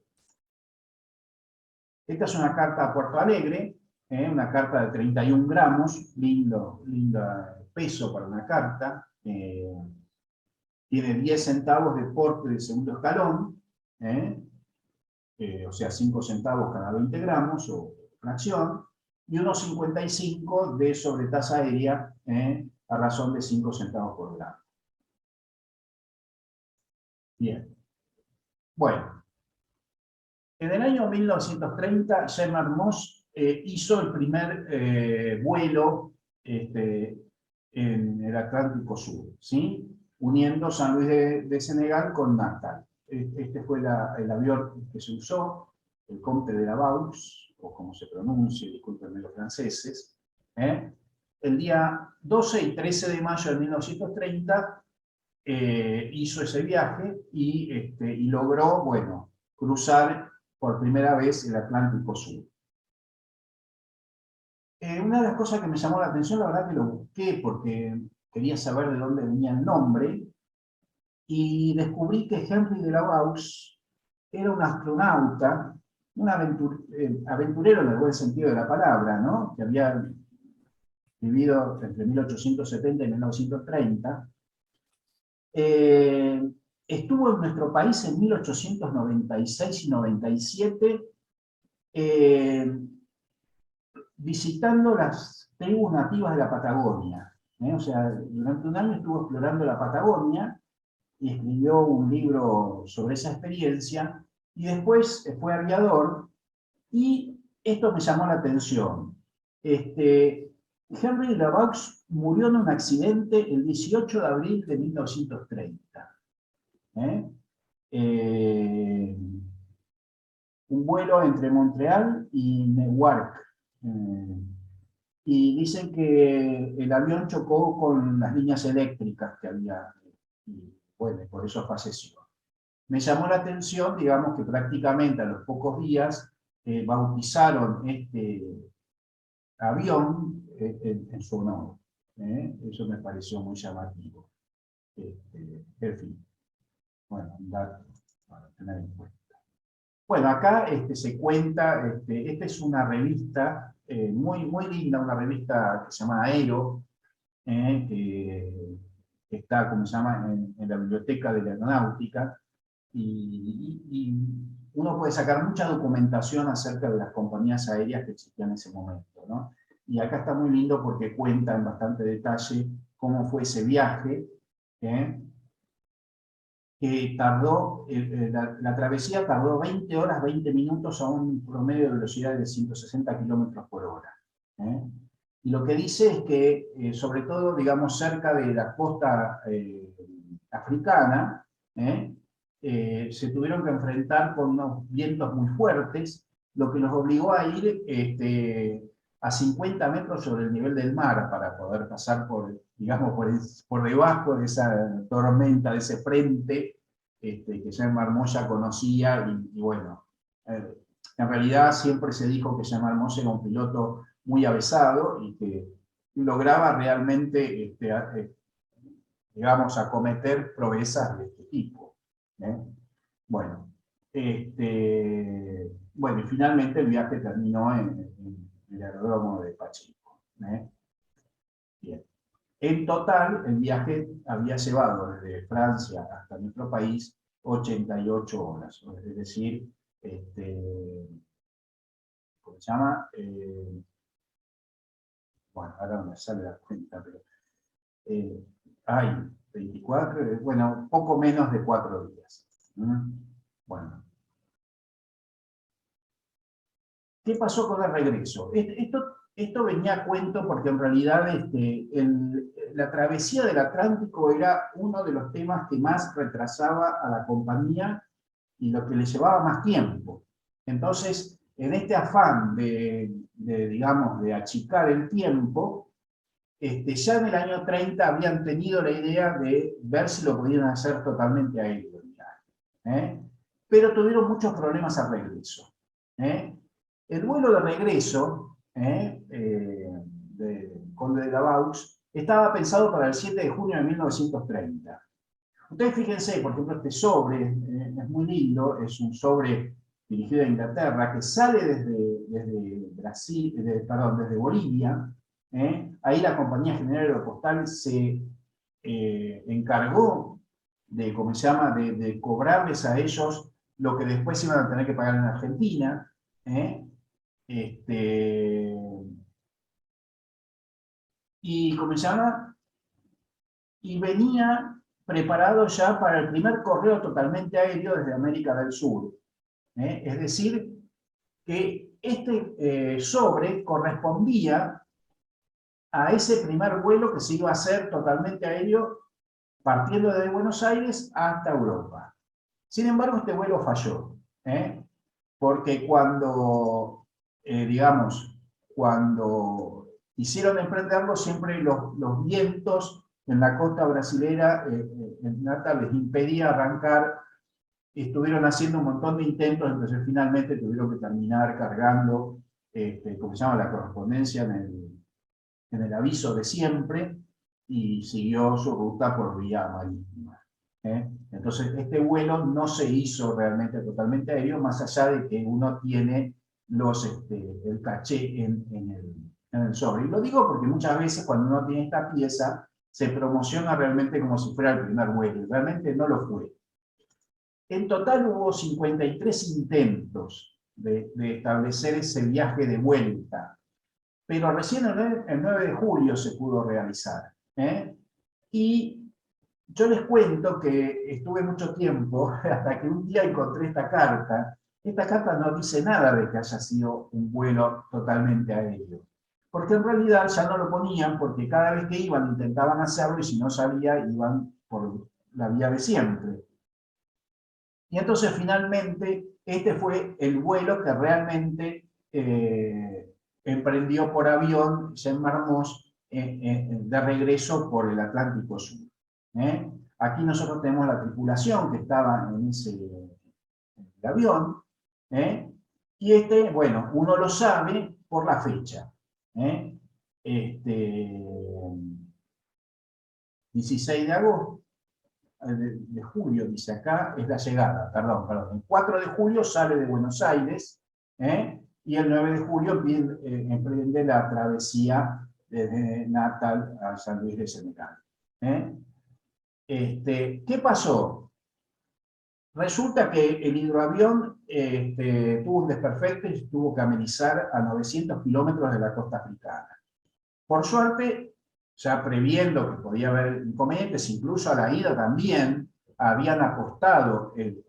Esta es una carta a Puerto Alegre, una carta de 31 gramos, lindo peso para una carta. Tiene 10 centavos de porte de segundo escalón, o sea, 5 centavos cada 20 gramos o fracción, y unos 55 de sobretasa aérea, a razón de 5 centavos por gramo. Bien. Bueno, en el año 1930, Jean Moss hizo el primer vuelo en el Atlántico Sur, ¿sí? Uniendo San Luis de Senegal con Natal. Este fue el avión que se usó, el Comte de la Vaux, o como se pronuncie, discúlpenme los franceses. El día 12 y 13 de mayo de 1930 hizo ese viaje y logró, bueno, cruzar por primera vez el Atlántico Sur. Una de las cosas que me llamó la atención, la verdad que lo busqué porque quería saber de dónde venía el nombre, y descubrí que Henry de la Vaux era un astronauta, un aventurero en el buen sentido de la palabra, ¿no? Que había vivido entre 1870 y 1930. Estuvo en nuestro país en 1896 y 97, visitando las tribus nativas de la Patagonia. O sea, durante un año estuvo explorando la Patagonia y escribió un libro sobre esa experiencia, y después fue aviador, y esto me llamó la atención. Henry de la Vaux murió en un accidente el 18 de abril de 1930. Un vuelo entre Montreal y Newark. Y dicen que el avión chocó con las líneas eléctricas que había, y bueno, por eso falleció. Me llamó la atención, digamos, que prácticamente a los pocos días bautizaron este avión en su honor. Eso me pareció muy llamativo. En fin, bueno, un dato para tener en cuenta. Bueno, acá se cuenta, esta es una revista muy linda, una revista que se llama Aero, que está, como se llama, en la biblioteca de la aeronáutica, y uno puede sacar mucha documentación acerca de las compañías aéreas que existían en ese momento, ¿no? Y acá está muy lindo porque cuenta en bastante detalle cómo fue ese viaje, que tardó, la travesía tardó 20 horas, 20 minutos a un promedio de velocidad de 160 kilómetros por hora. Y lo que dice es que, sobre todo, digamos, cerca de la costa africana, se tuvieron que enfrentar con unos vientos muy fuertes, lo que los obligó a ir a 50 metros sobre el nivel del mar para poder pasar digamos, por debajo de esa tormenta, de ese frente que Jean-Marc Moss ya conocía, y bueno, en realidad siempre se dijo que Jean-Marc Moss era un piloto muy avesado y que lograba realmente, digamos, acometer proezas de este tipo. Bueno, bueno, y finalmente el viaje terminó en el aeródromo de Pacheco. Bien. En total, el viaje había llevado desde Francia hasta nuestro país 88 horas, es decir, ¿cómo se llama? Bueno, ahora no me sale la cuenta, pero hay 24, bueno, poco menos de 4 días. Bueno. ¿Qué pasó con el regreso? Esto venía a cuento porque en realidad la travesía del Atlántico era uno de los temas que más retrasaba a la compañía y lo que le llevaba más tiempo. Entonces, en este afán digamos, de achicar el tiempo, ya en el año 30 habían tenido la idea de ver si lo podían hacer totalmente aéreo. Pero tuvieron muchos problemas al regreso. El vuelo de regreso de Conde de la Vaux estaba pensado para el 7 de junio de 1930. Ustedes fíjense, por ejemplo, este sobre es muy lindo, es un sobre dirigido a Inglaterra, que sale desde Brasil, desde Bolivia. Ahí la Compañía General Aeropostal se encargó de, ¿cómo se llama?, de cobrarles a ellos lo que después iban a tener que pagar en Argentina. Y, ¿cómo se llama?, y venía preparado ya para el primer correo totalmente aéreo desde América del Sur. Es decir, que este sobre correspondía a ese primer vuelo que se iba a hacer totalmente aéreo partiendo desde Buenos Aires hasta Europa. Sin embargo, este vuelo falló, porque cuando, digamos, cuando quisieron emprenderlo, siempre los vientos en la costa brasilera en Natal les impedía arrancar. Estuvieron haciendo un montón de intentos, entonces finalmente tuvieron que terminar cargando, como se llama, la correspondencia en el aviso de siempre, y siguió su ruta por vía marítima. Entonces, este vuelo no se hizo realmente totalmente aéreo, más allá de que uno tiene el caché en el sobre. Y lo digo porque muchas veces cuando uno tiene esta pieza, se promociona realmente como si fuera el primer vuelo, y realmente no lo fue. En total hubo 53 intentos de establecer ese viaje de vuelta, pero recién el 9 de julio se pudo realizar. Y yo les cuento que estuve mucho tiempo, hasta que un día encontré esta carta. Esta carta no dice nada de que haya sido un vuelo totalmente aéreo, porque en realidad ya no lo ponían, porque cada vez que iban intentaban hacerlo, y si no salía, iban por la vía de siempre. Y entonces finalmente este fue el vuelo que realmente emprendió por avión Jean Marmos de regreso por el Atlántico Sur. Aquí nosotros tenemos la tripulación que estaba en ese avión, y bueno, uno lo sabe por la fecha. 16 de agosto, de julio, dice acá, es la llegada, perdón. El 4 de julio sale de Buenos Aires, y el 9 de julio emprende la travesía desde Natal a San Luis de Senegal. ¿Qué pasó? Resulta que el hidroavión tuvo un desperfecto y tuvo que amenizar a 900 kilómetros de la costa africana. Por suerte, ya previendo que podía haber inconvenientes, incluso a la ida también, habían apostado en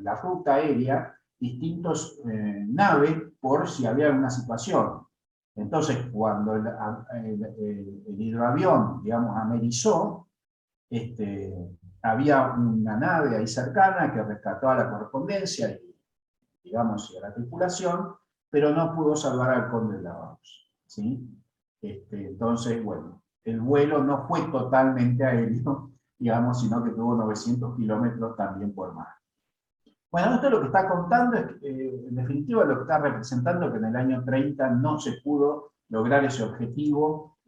la ruta aérea distintos naves por si había alguna situación. Entonces, cuando el hidroavión, digamos, amerizó, había una nave ahí cercana que rescató a la correspondencia y, digamos, y a la tripulación, pero no pudo salvar al conde de Lavados, ¿sí? Entonces, bueno, el vuelo no fue totalmente aéreo, digamos, sino que tuvo 900 kilómetros también por mar. Bueno, esto lo que está contando es, en definitiva, lo que está representando que en el año 30 no se pudo lograr ese objetivo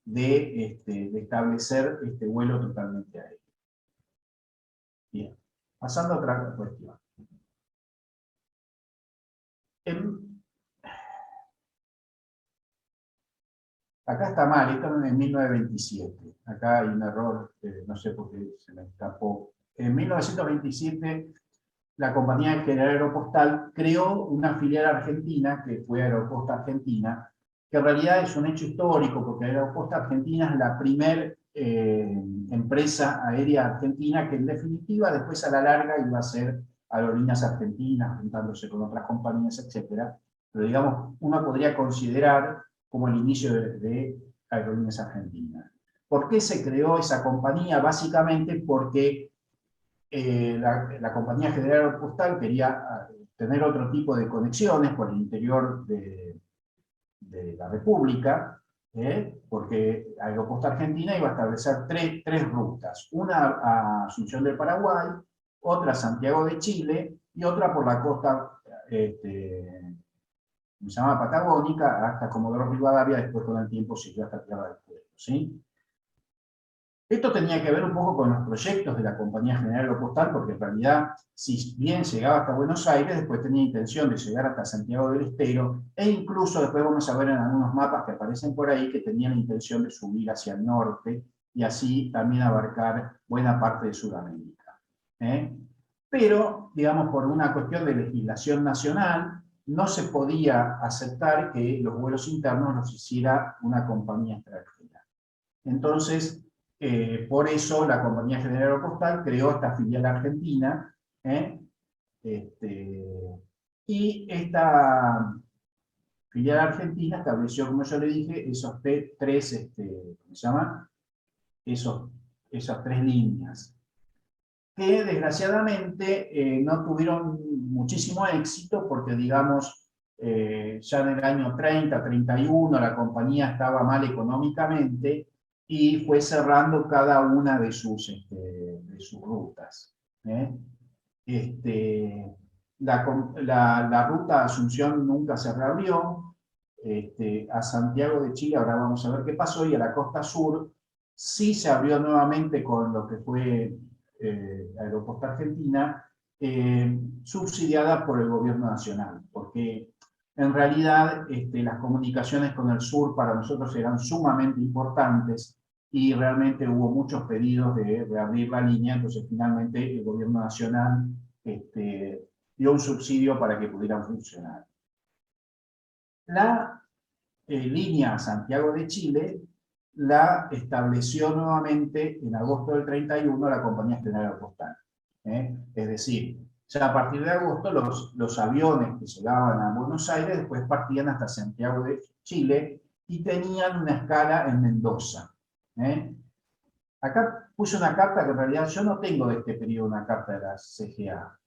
de establecer este vuelo totalmente aéreo. Bien, pasando a otra cuestión. Acá está mal, esto es en 1927. Acá hay un error, no sé por qué se me escapó. En 1927, la Compañía General Aeropostal creó una filial argentina, que fue Aeroposta Argentina, que en realidad es un hecho histórico, porque Aeroposta Argentina es la primera empresa aérea argentina que en definitiva después a la larga iba a ser Aerolíneas Argentinas, juntándose con otras compañías, etc. Pero digamos, uno podría considerar como el inicio de Aerolíneas Argentinas. ¿Por qué se creó esa compañía? Básicamente porque la Compañía General Aeropostal quería tener otro tipo de conexiones por el interior de la República, porque Aeroposta Argentina iba a establecer tres rutas, una a Asunción del Paraguay, otra a Santiago de Chile y otra por la costa se llama Patagónica, hasta Comodoro Rivadavia, después con el tiempo siguió hasta Tierra del Fuego, ¿sí? Esto tenía que ver un poco con los proyectos de la Compañía General Aeropostal, porque en realidad, si bien llegaba hasta Buenos Aires, después tenía intención de llegar hasta Santiago del Estero, e incluso después vamos a ver en algunos mapas que aparecen por ahí que tenían intención de subir hacia el norte y así también abarcar buena parte de Sudamérica. Pero, digamos, por una cuestión de legislación nacional, no se podía aceptar que los vuelos internos los hiciera una compañía extranjera. Entonces, por eso la Compañía General Aeropostal creó esta filial argentina, y esta filial argentina estableció, como yo le dije, esos tres, ¿cómo se llama? Esas tres líneas, que desgraciadamente no tuvieron muchísimo éxito porque, digamos, ya en el año 30, 31, la compañía estaba mal económicamente y fue cerrando cada una de sus rutas. La ruta a Asunción nunca se reabrió. A Santiago de Chile, ahora vamos a ver qué pasó, y a la costa sur sí se abrió nuevamente con lo que fue Aeroposta Argentina, subsidiada por el gobierno nacional, porque en realidad las comunicaciones con el sur para nosotros eran sumamente importantes y realmente hubo muchos pedidos de reabrir la línea, entonces finalmente el gobierno nacional dio un subsidio para que pudieran funcionar. La línea Santiago de Chile la estableció nuevamente en agosto del 31 la Compañía General Aeropostal. Es decir, ya a partir de agosto los aviones que llegaban a Buenos Aires después partían hasta Santiago de Chile y tenían una escala en Mendoza. Acá puse una carta que en realidad yo no tengo de este periodo una carta de la CGA.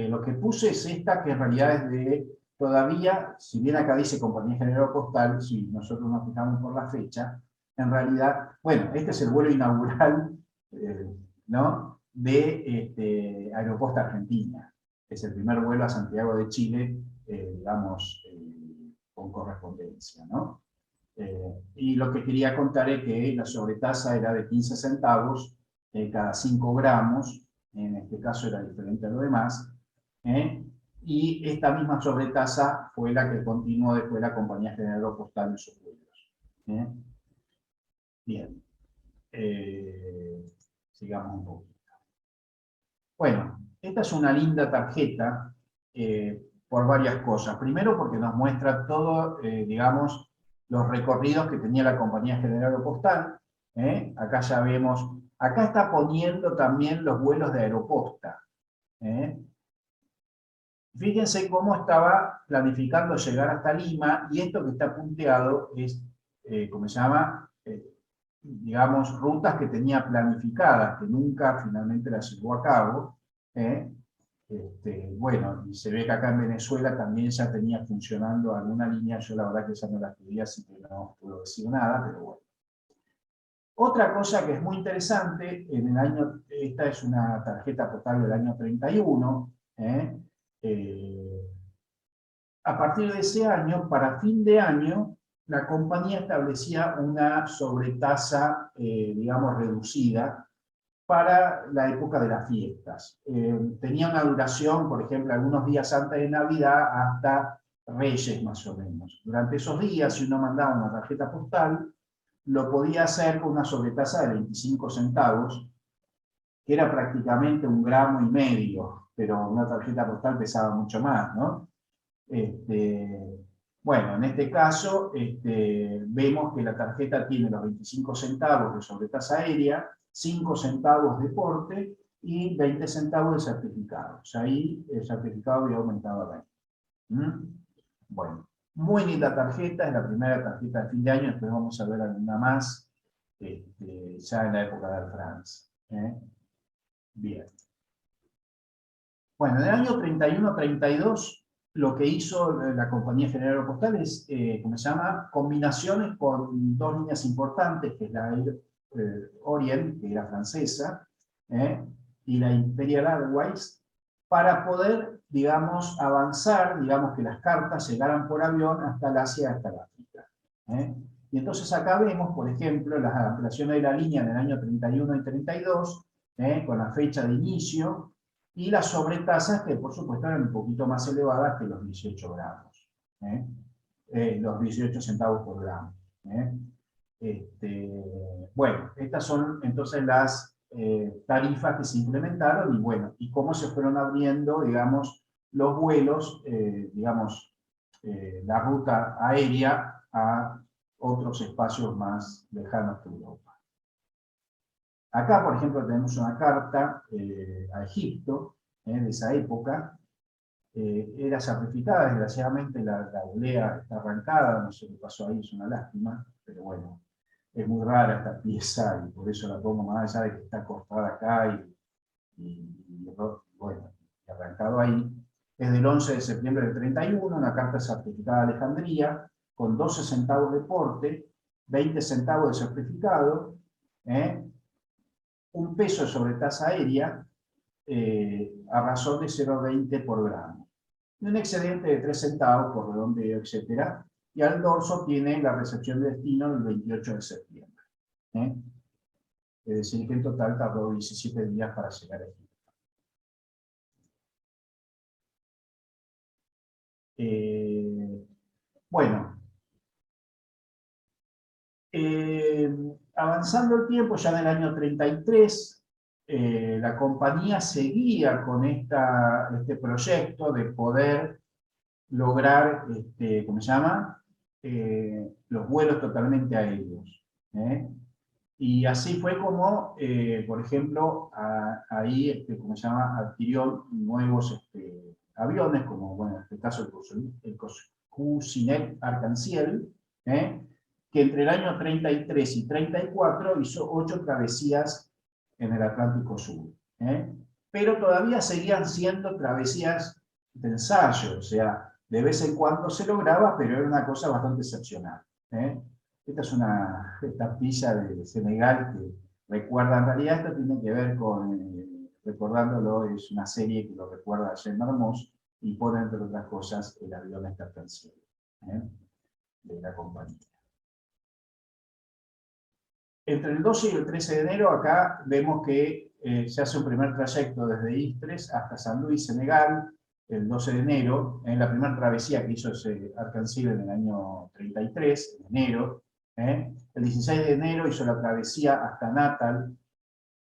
Lo que puse es esta, que en realidad es de todavía, si bien acá dice Compañía General Aeropostal, si nosotros nos fijamos por la fecha, en realidad, bueno, este es el vuelo inaugural, ¿no?, de Aeroposta Argentina. Es el primer vuelo a Santiago de Chile, digamos, con correspondencia, ¿no? Y lo que quería contar es que la sobretasa era de 15 centavos cada 5 gramos, en este caso era diferente a lo demás, y esta misma sobretasa fue la que continuó después la Compañía General Aeropostal en sus vuelos. Bien, sigamos un poquito. Bueno, esta es una linda tarjeta por varias cosas. Primero porque nos muestra todo, digamos, los recorridos que tenía la Compañía General Aeropostal. Acá ya vemos, acá está poniendo también los vuelos de Aeroposta. Fíjense cómo estaba planificando llegar hasta Lima, y esto que está punteado es, ¿cómo se llama? Digamos, rutas que tenía planificadas, que nunca finalmente las llevó a cabo. Bueno, y se ve que acá en Venezuela también ya tenía funcionando alguna línea. Yo la verdad que ya no la estudié, así que no puedo decir nada, pero bueno. Otra cosa que es muy interesante, esta es una tarjeta postal del año 31, a partir de ese año, para fin de año, la compañía establecía una sobretasa, digamos, reducida para la época de las fiestas. Tenía una duración, por ejemplo, algunos días antes de Navidad hasta Reyes, más o menos. Durante esos días, si uno mandaba una tarjeta postal, lo podía hacer con una sobretasa de 25 centavos, que era prácticamente 1,5 gramos, pero una tarjeta postal pesaba mucho más, ¿no? Bueno, en este caso vemos que la tarjeta tiene los 25 centavos de sobretasa aérea, 5 centavos de porte y 20 centavos de certificado. Ya ahí el certificado había aumentado a 20. Bueno, muy linda tarjeta, es la primera tarjeta de fin de año, después vamos a ver alguna más ya en la época de Air France. Bien. Bueno, en el año 31-32, lo que hizo la Compañía General Aeropostal es, ¿cómo se llama?, combinaciones con dos líneas importantes, que es la Air Orient, que era francesa, y la Imperial Airways, para poder, digamos, avanzar, digamos, que las cartas llegaran por avión hasta el Asia, hasta el África. Y entonces acá vemos, por ejemplo, las ampliaciones de la línea en el año 31 y 32, con la fecha de inicio, y las sobretasas que por supuesto eran un poquito más elevadas que los 18 gramos, los 18 centavos por gramo. Bueno, estas son entonces las tarifas que se implementaron y bueno, y cómo se fueron abriendo, digamos, los vuelos, digamos, la ruta aérea a otros espacios más lejanos que Europa. Acá, por ejemplo, tenemos una carta a Egipto, de esa época. Era sacrificada, desgraciadamente la oblea está arrancada, no sé qué pasó ahí, es una lástima, pero bueno, es muy rara esta pieza y por eso la pongo más allá de que está cortada acá bueno, arrancado ahí. Es del 11 de septiembre del 31, una carta certificada de Alejandría, con 12 centavos de porte, 20 centavos de certificado, un peso sobre tasa aérea, a razón de 0,20 por gramo. Y un excedente de 3 centavos por redondeo, etc. Y al dorso tiene la recepción de destino el 28 de septiembre. Es decir, que en total tardó 17 días para llegar aquí. Bueno, avanzando el tiempo, ya en el año 33, la compañía seguía con este proyecto de poder lograr, ¿cómo se llama? Los vuelos totalmente aéreos. Y así fue como, por ejemplo, ahí, ¿cómo se llama? Adquirió nuevos aviones, como, bueno, en este caso el Cousinet Arc-en-Ciel, que entre el año 33 y 34 hizo 8 travesías en el Atlántico Sur. Pero todavía seguían siendo travesías de ensayo, o sea, de vez en cuando se lograba, pero era una cosa bastante excepcional. Esta es una estampilla de Senegal que recuerda, en realidad esto tiene que ver con, recordándolo, es una serie que lo recuerda a Jean Mermoz y pone, entre otras cosas, el avión Arc-en-Ciel de la compañía. Entre el 12 y el 13 de enero, acá vemos que se hace un primer trayecto desde Istres hasta San Luis, Senegal, el 12 de enero, en la primera travesía que hizo ese Arc-en-Ciel en el año 33, en enero. El 16 de enero hizo la travesía hasta Natal,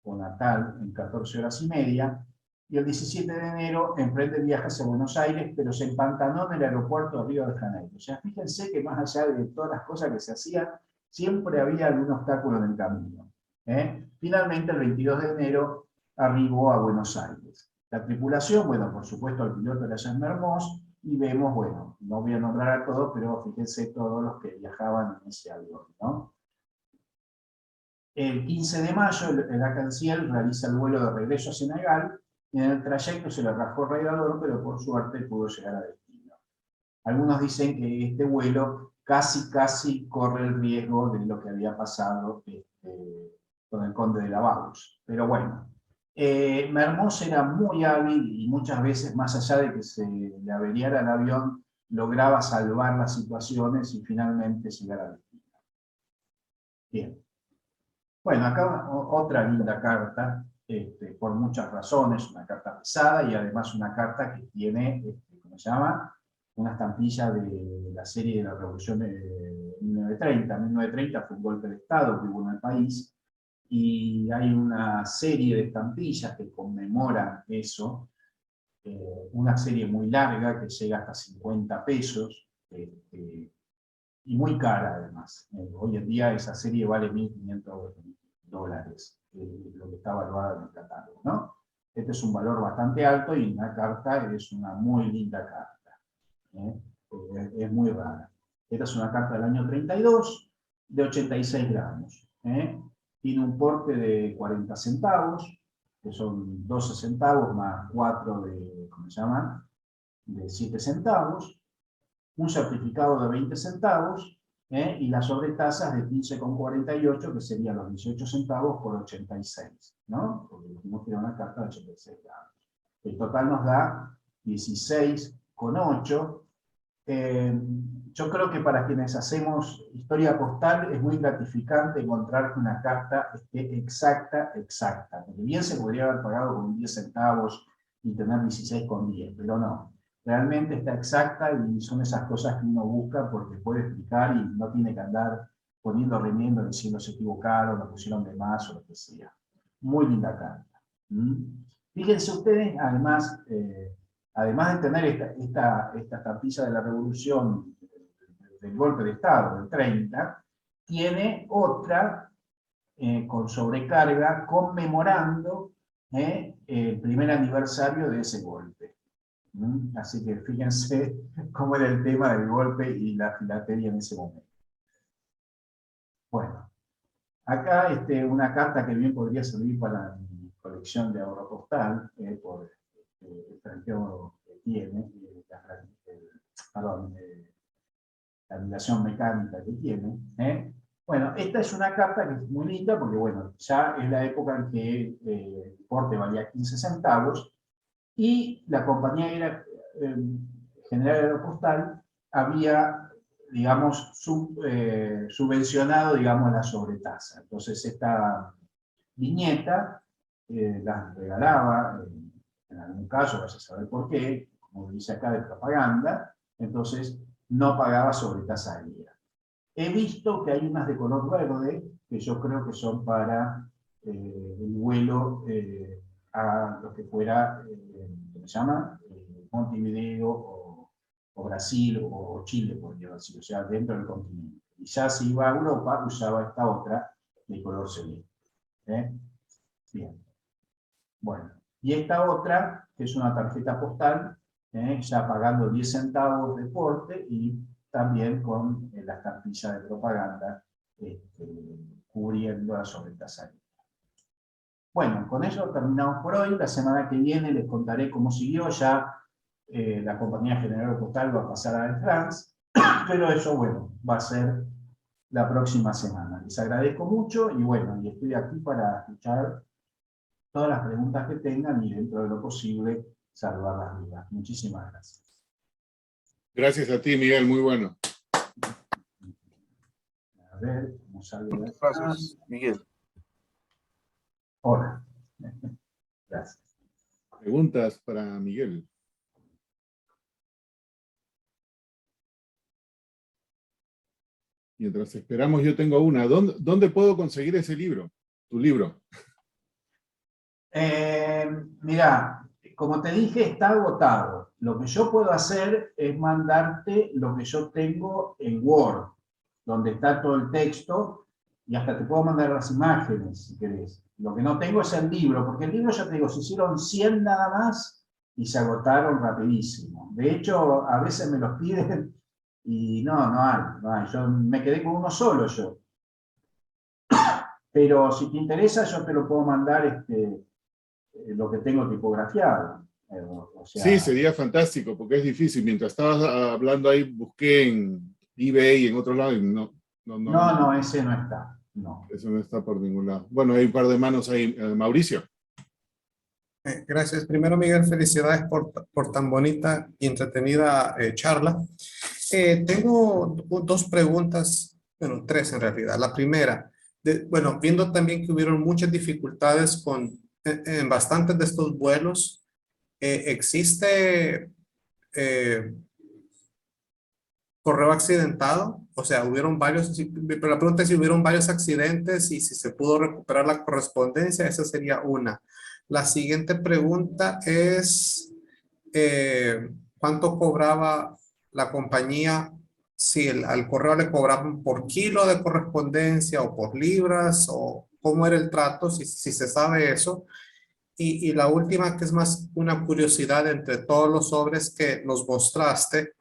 o Natal, en 14 horas y media, y el 17 de enero emprende viaje hacia Buenos Aires, pero se empantanó en el aeropuerto de Río de Janeiro. O sea, fíjense que más allá de todas las cosas que se hacían, siempre había algún obstáculo en el camino. Finalmente, el 22 de enero, arribó a Buenos Aires. La tripulación, bueno, por supuesto, el piloto era Jean Mermoz, y vemos, bueno, no voy a nombrar a todos, pero fíjense todos los que viajaban en ese avión, ¿no? El 15 de mayo, el Arc-en-Ciel realiza el vuelo de regreso a Senegal, y en el trayecto se le rajó el radiador, pero por suerte pudo llegar a destino. Algunos dicen que este vuelo casi corre el riesgo de lo que había pasado con el conde de Lavaus. Pero bueno, Mermoz era muy hábil y muchas veces, más allá de que se le averiara el avión, lograba salvar las situaciones y finalmente llegar a destino. Bien. Bueno, acá otra linda carta, por muchas razones, una carta pesada y además una carta que tiene, ¿cómo se llama? Una estampilla de la serie de la Revolución de 1930. 1930 fue un golpe de Estado que hubo en el país y hay una serie de estampillas que conmemoran eso, una serie muy larga que llega hasta 50 pesos, y muy cara además. Hoy en día esa serie vale $1.500, lo que está evaluado en el catálogo, ¿no? Este es un valor bastante alto y una carta es una muy linda carta. Es muy rara. Esta es una carta del año 32, de 86 gramos. Tiene un porte de 40 centavos, que son 12 centavos más 4 de, ¿cómo se llama? De 7 centavos. Un certificado de 20 centavos, y las sobretasas de 15,48, que serían los 18 centavos por 86, ¿no? Porque dijimos que era una carta de 86 gramos. El total nos da 16,8, yo creo que para quienes hacemos historia postal es muy gratificante encontrar que una carta esté exacta. Porque bien se podría haber pagado con 10 centavos y tener 16,10, pero no. Realmente está exacta y son esas cosas que uno busca porque puede explicar y no tiene que andar poniendo remiendo diciendo se equivocaron, lo pusieron de más o lo que sea. Muy linda carta. Fíjense ustedes, además de tener esta estampilla de la Revolución, del golpe de Estado del 30, tiene otra con sobrecarga conmemorando el primer aniversario de ese golpe. Así que fíjense cómo era el tema del golpe y la filatelia en ese momento. Bueno, acá una carta que bien podría servir para mi colección de ahorro postal, por el franqueo que tiene, la vibración mecánica que tiene. Bueno, esta es una carta que es muy linda porque, bueno, ya es la época en que el porte valía 15 centavos y la compañía General Aeropostal había, digamos, subvencionado, digamos, la sobretasa. Entonces, esta viñeta la regalaba, en algún caso, vaya a saber por qué, como dice acá de propaganda, entonces no pagaba sobretasa aérea. He visto que hay unas de color verde, que yo creo que son para el vuelo a lo que fuera, ¿cómo se llama? Montevideo o Brasil o Chile, podría decir, o sea, dentro del continente. Y ya si iba a Europa, usaba esta otra de color celeste. Bien. Bueno, y esta otra, que es una tarjeta postal, ya pagando 10 centavos de porte y también con la estampilla de propaganda cubriendo la sobretasa. Bueno, con eso terminamos por hoy. La semana que viene les contaré cómo siguió. Ya la compañía General Postal va a pasar a Air France, pero eso, bueno, va a ser la próxima semana. Les agradezco mucho y bueno, y estoy aquí para escuchar todas las preguntas que tengan y dentro de lo posible salvar las vidas. Muchísimas gracias. Gracias a ti, Miguel, muy bueno. A ver, ¿cómo sale? Gracias, Miguel. Hola. Gracias. Preguntas para Miguel. Mientras esperamos, yo tengo una. ¿Dónde puedo conseguir ese libro? Tu libro. Mira, como te dije, está agotado. Lo que yo puedo hacer es mandarte lo que yo tengo en Word, donde está todo el texto, y hasta te puedo mandar las imágenes, si querés. Lo que no tengo es el libro, porque el libro, ya te digo, se hicieron 100 nada más y se agotaron rapidísimo. De hecho, a veces me los piden y no hay. Yo me quedé con uno solo yo. Pero si te interesa, yo te lo puedo mandar lo que tengo tipografiado. O sea, sí, sería fantástico, porque es difícil. Mientras estabas hablando ahí, busqué en eBay y en otro lado y no, ese no está. No. Eso no está por ningún lado. Bueno, hay un par de manos ahí. Mauricio. Gracias. Primero, Miguel, felicidades por tan bonita y entretenida charla. Tengo dos preguntas, bueno, tres en realidad. La primera, bueno, viendo también que hubieron muchas dificultades en bastantes de estos vuelos, ¿existe correo accidentado? O sea, hubieron varios, pero la pregunta es si hubieron varios accidentes y si se pudo recuperar la correspondencia. Esa sería una. La siguiente pregunta es, ¿cuánto cobraba la compañía? Si al correo le cobraban por kilo de correspondencia o por libras, o cómo era el trato, si se sabe eso. Y la última, que es más una curiosidad entre todos los sobres que nos mostraste,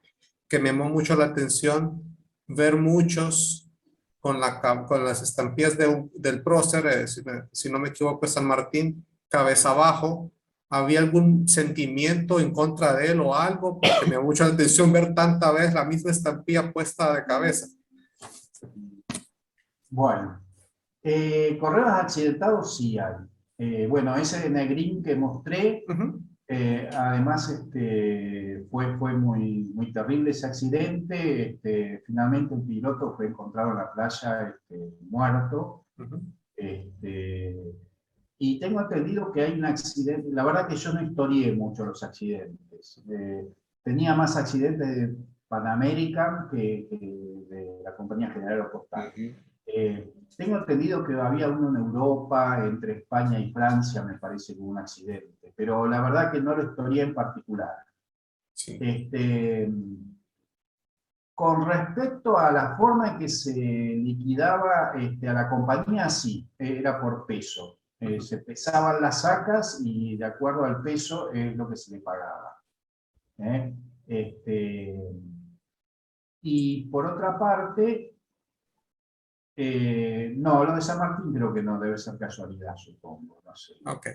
que me llamó mucho la atención, ver muchos con las estampillas del prócer, si no me equivoco, es San Martín, cabeza abajo. ¿Había algún sentimiento en contra de él o algo? Porque me llamó mucho la atención ver tanta vez la misma estampilla puesta de cabeza. Bueno, correos accidentados sí hay. Bueno, ese de Negrín que mostré, Además, fue muy, muy terrible ese accidente. Finalmente un piloto fue encontrado en la playa muerto. Ujú. Y tengo entendido que hay un accidente, la verdad que yo no historié mucho los accidentes. Tenía más accidentes de Pan American que de la compañía General Aeropostal. Tengo entendido que había uno en Europa, entre España y Francia, me parece que hubo un accidente, pero la verdad que no lo historié en particular. Sí. Con respecto a la forma en que se liquidaba a la compañía, sí, era por peso. Se pesaban las sacas y de acuerdo al peso es lo que se le pagaba. ¿Eh? Y por otra parte, no, lo de San Martín creo que no debe ser casualidad, supongo. No sé. Ok.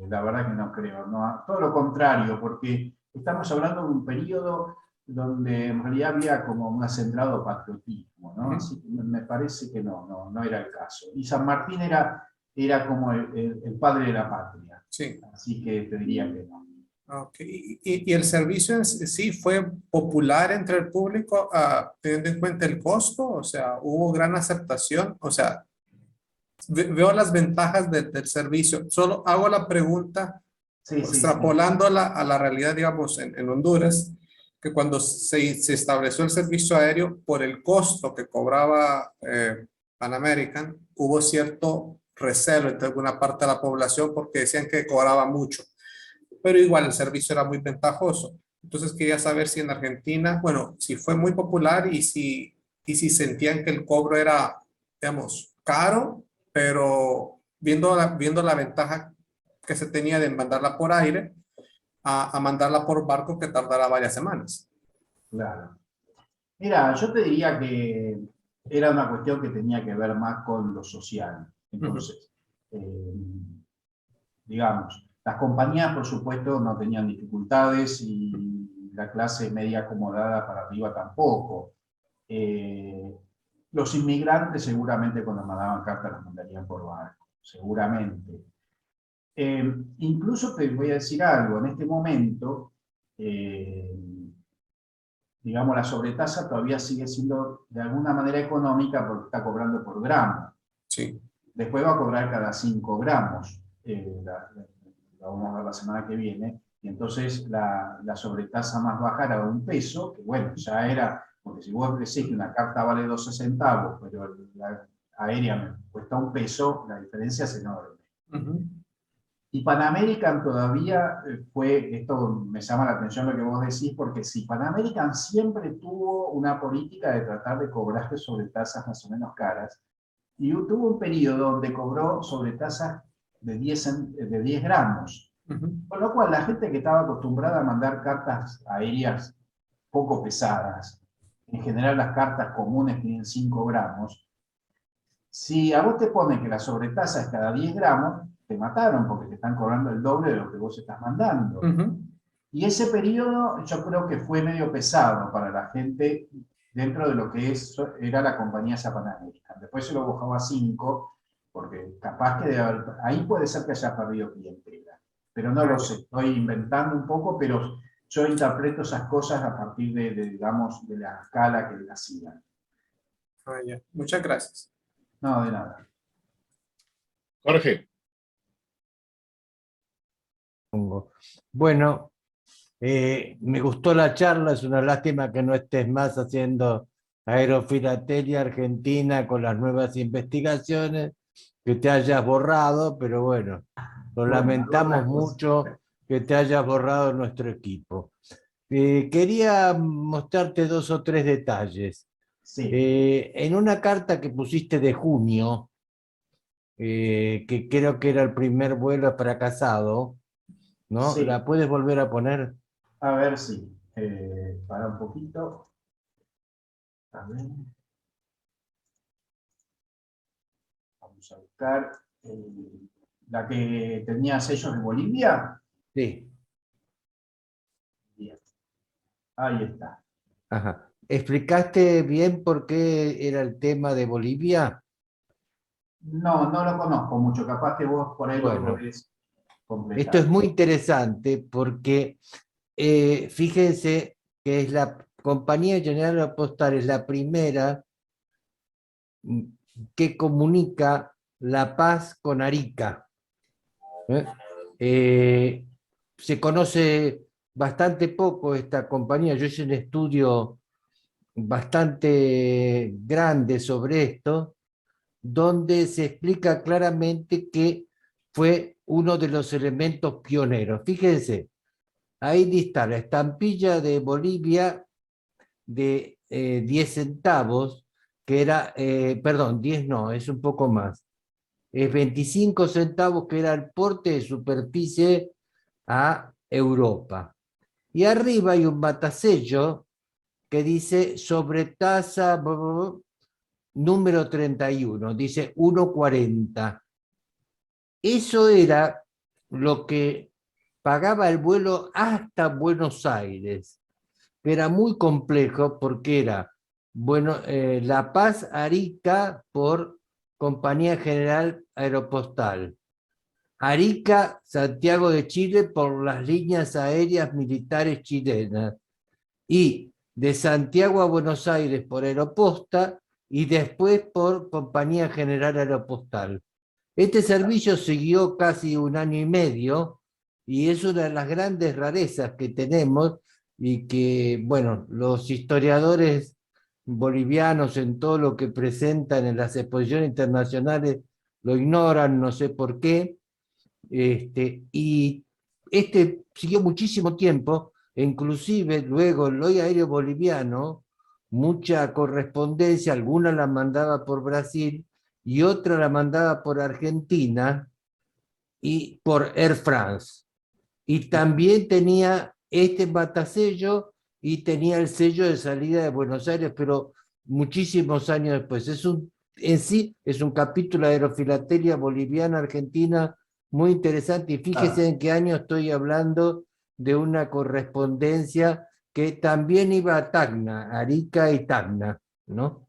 La verdad que no creo. No, todo lo contrario, porque estamos hablando de un periodo donde en realidad había como un acendrado patriotismo, ¿no? Así que me parece que no era el caso. Y San Martín era como el padre de la patria. Sí. Así que te diría que no. Ok. Y el servicio en sí fue popular entre el público, teniendo en cuenta el costo? O sea, ¿hubo gran aceptación? O sea, veo las ventajas del servicio. Solo hago la pregunta, Sí, sí, sí. extrapolándola a la realidad, digamos, en Honduras, que cuando se estableció el servicio aéreo, por el costo que cobraba Pan American, hubo cierto recelo entre alguna parte de la población porque decían que cobraba mucho, pero igual el servicio era muy ventajoso. Entonces quería saber si en Argentina, bueno, si fue muy popular y si sentían que el cobro era, digamos, caro, pero viendo la ventaja que se tenía de mandarla por aire a mandarla por barco que tardará varias semanas. Claro. Mira, yo te diría que era una cuestión que tenía que ver más con lo social. Entonces, digamos, las compañías, por supuesto, no tenían dificultades y la clase media acomodada para arriba tampoco. Los inmigrantes seguramente cuando mandaban cartas las mandarían por barco, seguramente. Incluso te voy a decir algo, en este momento, digamos, la sobretasa todavía sigue siendo de alguna manera económica porque está cobrando por gramo. Sí. Después va a cobrar cada 5 gramos, la vamos a ver la semana que viene, y entonces la sobretasa más baja era de 1 peso, que bueno, ya era, porque si vos decís que una carta vale 12 centavos, pero la aérea me cuesta 1 peso, la diferencia es enorme. Y Pan American todavía esto me llama la atención lo que vos decís, porque sí, Pan American siempre tuvo una política de tratar de cobrar sobre tasas más o menos caras, y tuvo un periodo donde cobró sobre tasas de 10 gramos, con lo cual la gente que estaba acostumbrada a mandar cartas aéreas poco pesadas, en general las cartas comunes tienen 5 gramos, si a vos te ponen que la sobretasa es cada 10 gramos, te mataron porque te están cobrando el doble de lo que vos estás mandando. Y ese periodo yo creo que fue medio pesado para la gente dentro de lo que era la compañía Pan American. Después se lo bajaba a 5, porque capaz que ahí puede ser que haya perdido clientela. Pero no lo sé, estoy inventando un poco, pero yo interpreto esas cosas a partir digamos, de la escala que hacían. Muchas gracias. No, de nada. Jorge. Bueno, me gustó la charla, es una lástima que no estés más haciendo aerofilatelia argentina con las nuevas investigaciones, que te hayas borrado, pero bueno, lo lamentamos mucho que te hayas borrado nuestro equipo. Quería mostrarte 2 o 3 detalles. Sí. En una carta que pusiste de junio, que creo que era el primer vuelo fracasado, ¿no? Sí. ¿La puedes volver a poner? A ver si. Para un poquito. A ver. Vamos a buscar la que tenía sellos de Bolivia. Sí. Bien. Ahí está. Ajá. ¿Explicaste bien por qué era el tema de Bolivia? No lo conozco mucho. Capaz que vos por ahí lo Bueno, podés. completar. Esto es muy interesante porque fíjense que es la Compañía General Postal es la primera que comunica La Paz con Arica. Se conoce bastante poco esta compañía. Yo hice un estudio bastante grande sobre esto, donde se explica claramente que fue uno de los elementos pioneros. Fíjense, ahí está la estampilla de Bolivia de 10 centavos, que era, perdón, 10 no, es un poco más. Es 25 centavos, que era el porte de superficie a Europa. Y arriba hay un matasello que dice sobre tasa número 31, dice 1,40. Eso era lo que pagaba el vuelo hasta Buenos Aires, que era muy complejo porque era La Paz Arica por Compañía General Aeropostal, Arica Santiago de Chile por las líneas aéreas militares chilenas, y de Santiago a Buenos Aires por Aeroposta y después por Compañía General Aeropostal. Este servicio siguió casi 1 año y medio y es una de las grandes rarezas que tenemos y que, bueno, los historiadores bolivianos en todo lo que presentan en las exposiciones internacionales lo ignoran, no sé por qué, y siguió muchísimo tiempo, e inclusive luego el Hoy Aéreo Boliviano, mucha correspondencia, alguna la mandaba por Brasil y otra la mandaba por Argentina y por Air France. Y también tenía este matasello y tenía el sello de salida de Buenos Aires, pero muchísimos años después. En sí es un capítulo de aerofilatelia boliviana, argentina, muy interesante. Y fíjese en qué año estoy hablando de una correspondencia que también iba a Tacna, Arica y Tacna, ¿no?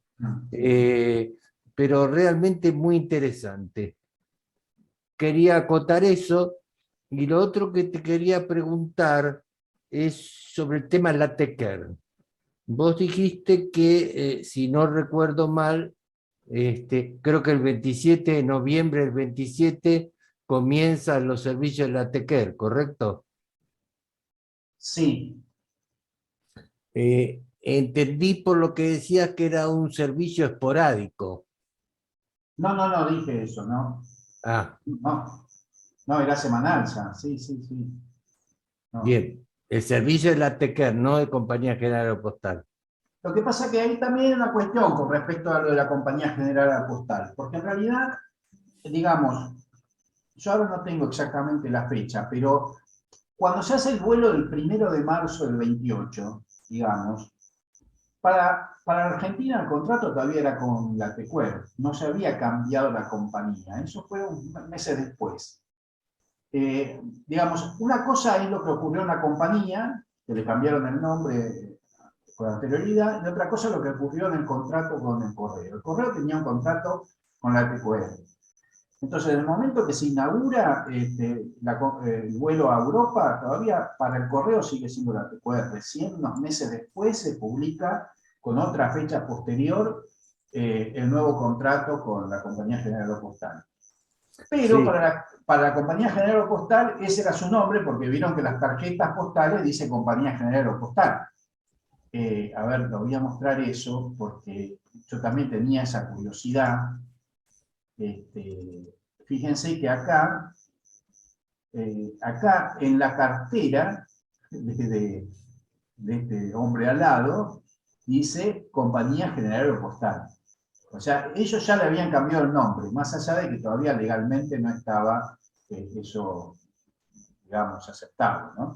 Pero realmente muy interesante. Quería acotar eso. Y lo otro que te quería preguntar es sobre el tema Lateker. Vos dijiste que, si no recuerdo mal, creo que el 27 de noviembre del 27 comienzan los servicios de Lateker, ¿correcto? Sí. Entendí por lo que decías que era un servicio esporádico. No dije eso, ¿no? Ah, No, era semanal ya, sí. No. bien. El servicio de Lateker, no de Compañía General Aeropostal. Lo que pasa es que ahí también hay una cuestión con respecto a lo de la Compañía General Postal, porque en realidad, digamos, yo ahora no tengo exactamente la fecha, pero cuando se hace el vuelo del 1 de marzo del 28, digamos, para Argentina el contrato todavía era con la Tecuer, no se había cambiado la compañía, eso fue meses después. Digamos, una cosa es lo que ocurrió en la compañía, que le cambiaron el nombre con anterioridad, y otra cosa es lo que ocurrió en el contrato con el correo. El correo tenía un contrato con la TQR. Entonces, en el momento que se inaugura el vuelo a Europa, todavía para el correo sigue siendo la TQR. Recién unos meses después se publica con otra fecha posterior el nuevo contrato con la Compañía General Aeropostal. Pero Sí. para la Compañía General Aeropostal ese era su nombre porque vieron que las tarjetas postales dicen Compañía General Aeropostal. A ver, lo voy a mostrar eso porque yo también tenía esa curiosidad. Fíjense que acá en la cartera de este hombre al lado dice Compañía General Aeropostal. O sea, ellos ya le habían cambiado el nombre, más allá de que todavía legalmente no estaba eso, digamos, aceptable, ¿no?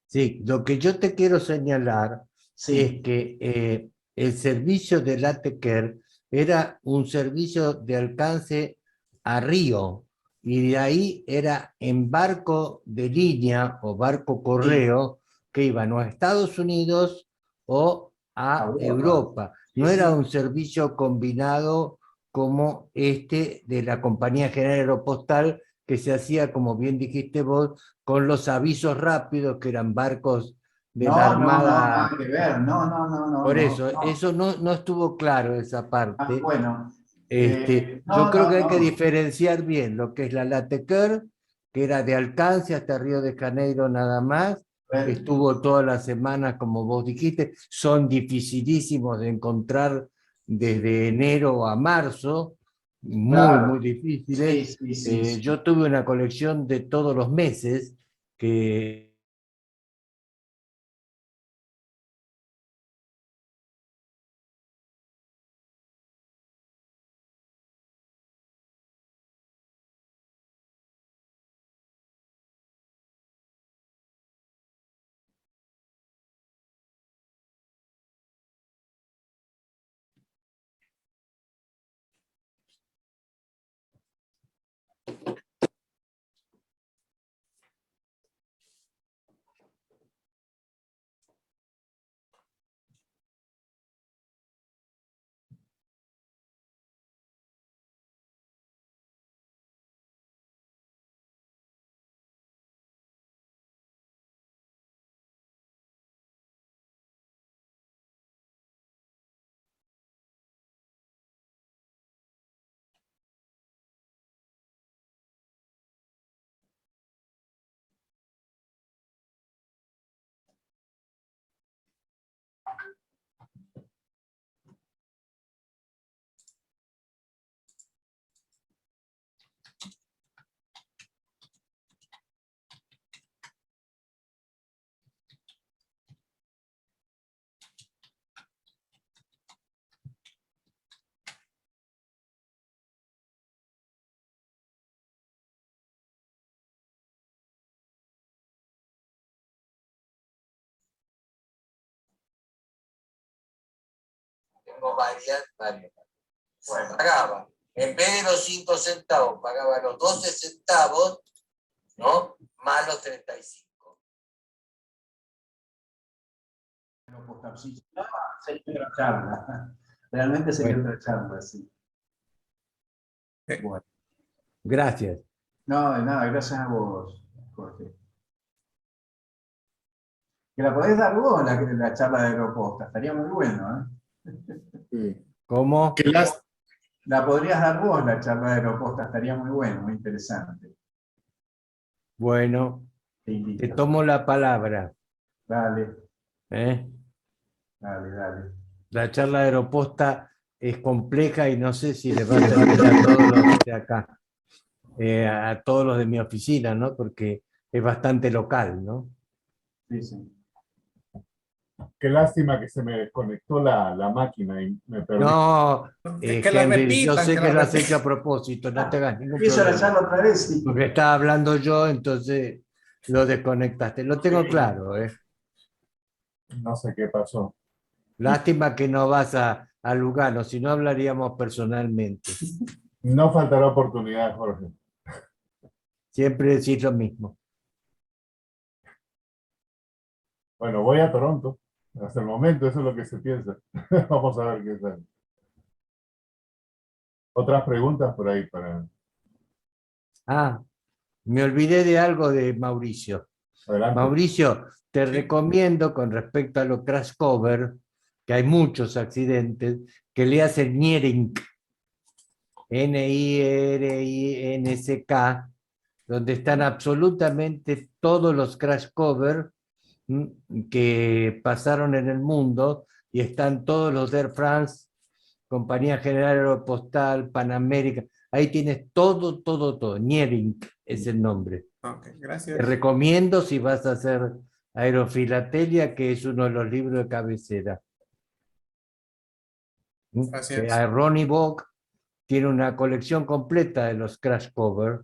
Sí, lo que yo te quiero señalar Sí. es que el servicio de Lateker era un servicio de alcance a Río y de ahí era en barco de línea o barco correo que iban o a Estados Unidos o a Europa. No era un servicio combinado como este de la Compañía General Aeropostal, que se hacía, como bien dijiste vos, con los avisos rápidos, que eran barcos de la No, no, no, Armada. nada que ver, no, no, no, no, Por no, eso, no. eso no estuvo claro, esa Ah, parte. bueno, Yo no, creo no, que hay que no. diferenciar bien lo que es la Latecoeur, que era de alcance hasta Río de Janeiro nada más, Eh, estuvo todas las semanas, como vos dijiste, son dificilísimos de encontrar desde enero a marzo, muy, muy Claro, sí, difíciles. sí, sí, sí. Yo tuve una colección de todos los meses que tengo varias. Bueno, pagaba, en vez de los 5 centavos, pagaba los 12 centavos, ¿no? Más los 35. Sí, no, sería otra charla. Realmente sería Bueno, otra charla, sí. Bueno. gracias. No, de nada, gracias a vos, Jorge. Que la podés dar vos, la charla de Aeroposta, estaría muy bueno, ¿eh? Sí. ¿Cómo? Qué lástima. La podrías dar vos, la charla de Aeroposta, estaría muy bueno, muy interesante. Bueno, Te te invito. tomo la palabra. Dale, ¿Eh? dale, dale. La charla de Aeroposta es compleja y no sé si le va a servir a todos los de acá, a todos los de mi oficina, ¿no? Porque es bastante local, ¿no? Sí, sí. Qué lástima que se me desconectó la máquina y me perdí. No, Que la Henry, yo repitan, sé que que la lo has hecho repitan. a propósito, no te hagas ningún Empiezo la problema. charla otra vez, sí. Porque estaba hablando yo, entonces lo desconectaste. Lo tengo claro, ¿eh? No sé qué pasó. Lástima que no vas a Lugano, si no hablaríamos personalmente. No faltará oportunidad, Jorge. Siempre decís lo mismo. Bueno, voy a Toronto. Hasta el momento eso es lo que se piensa. Vamos a ver qué sale. Otras preguntas por ahí para... Ah, me olvidé de algo de Mauricio. Adelante. Mauricio, te Sí. recomiendo con respecto a los crash cover, que hay muchos accidentes, que leas el Nierink, Nirinsk, donde están absolutamente todos los crash cover que pasaron en el mundo y están todos los de Air France, Compañía General Aeropostal, Panamérica. Ahí tienes todo, todo, todo. Nierink es el nombre. Ok, Te gracias. recomiendo si vas a hacer aerofilatelia, que es uno de los libros de cabecera. Que Gracias. a Ronnie Bock tiene una colección completa de los crash cover,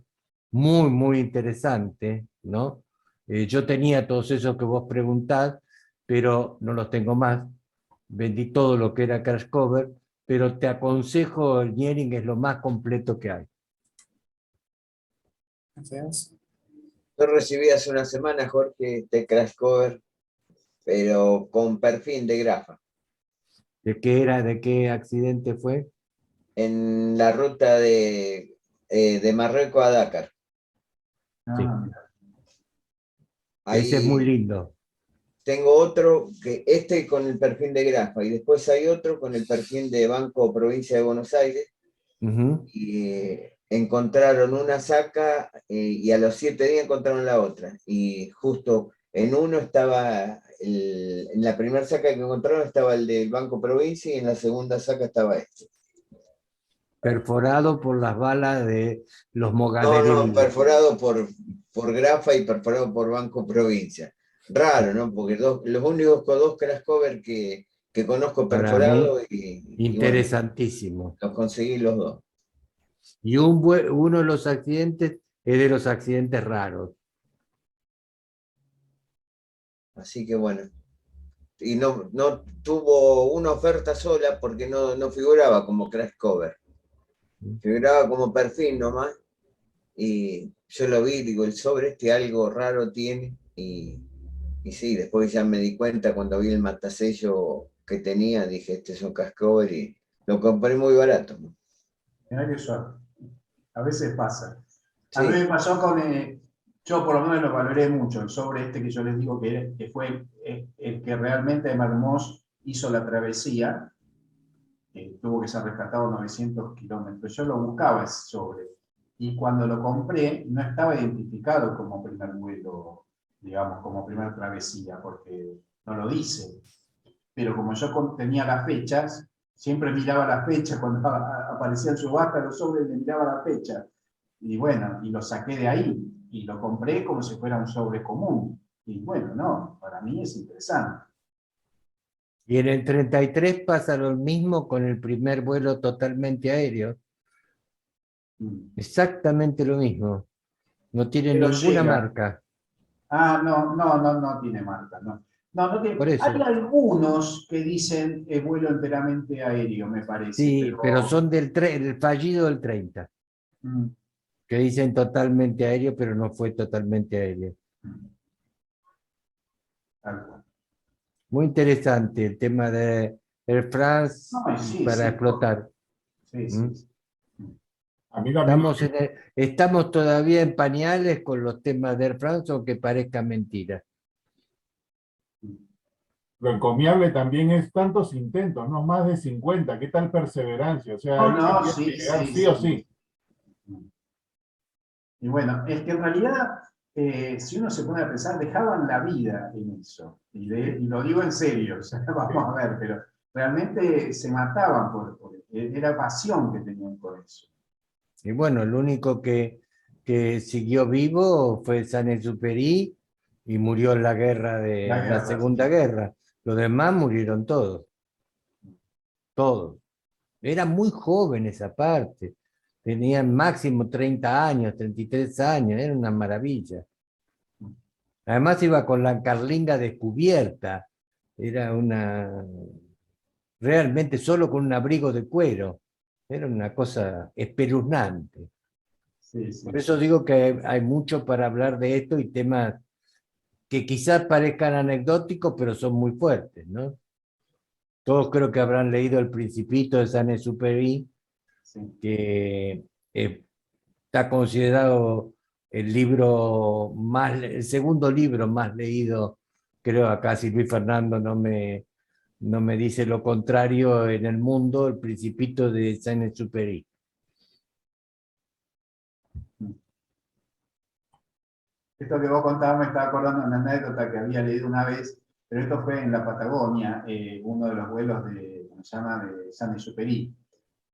muy, muy interesante, ¿no? Yo tenía todos esos que vos preguntás, pero no los tengo más. Vendí todo lo que era crash cover, pero te aconsejo, el Niering es lo más completo que hay. Gracias. Yo recibí hace una semana, Jorge, este crash cover, pero con perfil de grafa, ¿De qué era? ¿De qué accidente fue? en la ruta de Marruecos a Dakar. Sí. Mira. Ese es muy Ahí lindo. tengo otro, que este con el perfil de Grafa, y después hay otro con el perfil de Banco Provincia de Buenos Aires, Ujú. y encontraron una saca y a los 7 días encontraron la otra. Y justo en uno estaba, en la primera saca que encontraron estaba el del Banco Provincia y en la segunda saca estaba este. Perforado por las balas de los No, Mogadereños. perforado por Grafa y perforado por Banco Provincia. Raro, ¿no? Porque los únicos dos crash cover que conozco Para mí, perforado y bueno, interesantísimo. los conseguí los dos. Y uno de los accidentes es de los accidentes raros. Así que bueno. Y no tuvo una oferta sola porque no figuraba como crash cover. Figuraba como perfil nomás. Y yo lo vi, digo, el sobre este algo raro tiene. Y sí, después ya me di cuenta cuando vi el matasello que tenía, dije, este es un crash cover y lo compré muy barato, ¿no? Mirá qué suerte. A veces pasa. A mí me Sí, pasó con, yo por lo menos lo valoré mucho, el sobre este que yo les digo que fue el que realmente Mermoz hizo la travesía, tuvo que ser rescatado 900 kilómetros. Yo lo buscaba ese sobre, y cuando lo compré no estaba identificado como primer vuelo, digamos, como primera travesía, porque no lo dice. Pero como yo tenía las fechas, siempre miraba las fechas, cuando aparecía en subasta los sobres, le miraba la fecha. Y bueno, y lo saqué de ahí, y lo compré como si fuera un sobre común. Y bueno, no, para mí es interesante. Y en el 33 pasa lo mismo con el primer vuelo totalmente aéreo. Mm. Exactamente lo mismo. No tiene Pero ninguna llega. marca. No tiene marca, no. No tiene. Por Hay eso. algunos que dicen vuelo enteramente aéreo, me parece, Sí, pero pero son el fallido del 30, mm, que dicen totalmente aéreo, pero no fue totalmente aéreo. mm, algo. Muy interesante el tema de Air France No, y sí, para sí, explotar. sí, ¿Mm? sí, sí. Mm. A mí también Estamos todavía en pañales con los temas de Air France, aunque parezca mentira. lo encomiable también es tantos intentos, ¿no? Más de 50. ¿Qué tal perseverancia? O sea, No, ahí no, tenía que sí, llegar sí, sí o sí. sí. Y bueno, es que en realidad, si uno se pone a pensar, dejaban la vida en eso. Y lo digo en serio, o sea, vamos a ver, pero realmente se mataban era pasión que tenían por eso. Y bueno, el único que siguió vivo fue Saint-Exupéry y murió en la guerra La de la guerra, Segunda sí. Guerra. Los demás murieron todos, todos. Eran muy jóvenes aparte. Tenían máximo 30 años, 33 años, era una maravilla. Además iba con la carlinga descubierta. Era realmente solo con un abrigo de cuero. Era una cosa espeluznante. Sí, sí, Por eso sí. digo que hay mucho para hablar de esto y temas que quizás parezcan anecdóticos, pero son muy fuertes, ¿no? Todos creo que habrán leído El Principito de Saint-Exupéry, Sí. que está considerado el segundo libro más leído, creo. Acá si Luis Fernando no me dice lo contrario, en el mundo, El Principito de Saint-Exupéry. Esto que vos contabas me estaba acordando de una anécdota que había leído una vez, pero esto fue en la Patagonia, uno de los vuelos ¿cómo se llama?, de Saint-Exupéry,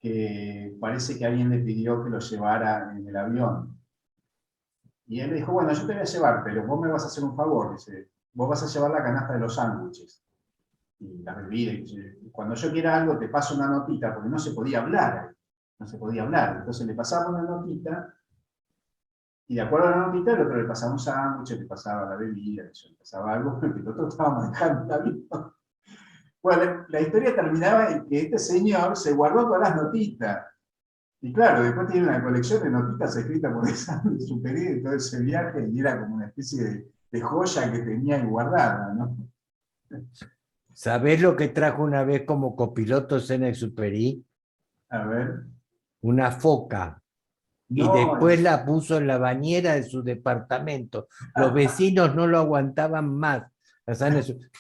que parece que alguien le pidió que lo llevara en el avión. Y él le dijo, bueno, yo te voy a llevar, pero vos me vas a hacer un favor, dice, vos vas a llevar la canasta de los sándwiches y las bebidas. Y cuando yo quiera algo te paso una notita, porque no se podía hablar, no se podía hablar. Entonces le pasaba una notita, y de acuerdo a la notita, el otro le pasaba un sándwich, le pasaba la bebida, le pasaba algo, que el otro estaba manejando el avión. Bueno, la historia terminaba en que este señor se guardó todas las notitas. Y claro, después tiene una colección de notitas escritas por esa superior de todo ese viaje, y era como una especie de joya que tenía ahí guardada, ¿no? ¿Sabés lo que trajo una vez como copiloto Saint-Exupéry? A ver. Una foca. y No, después la puso en la bañera de su departamento. Los vecinos no lo aguantaban más.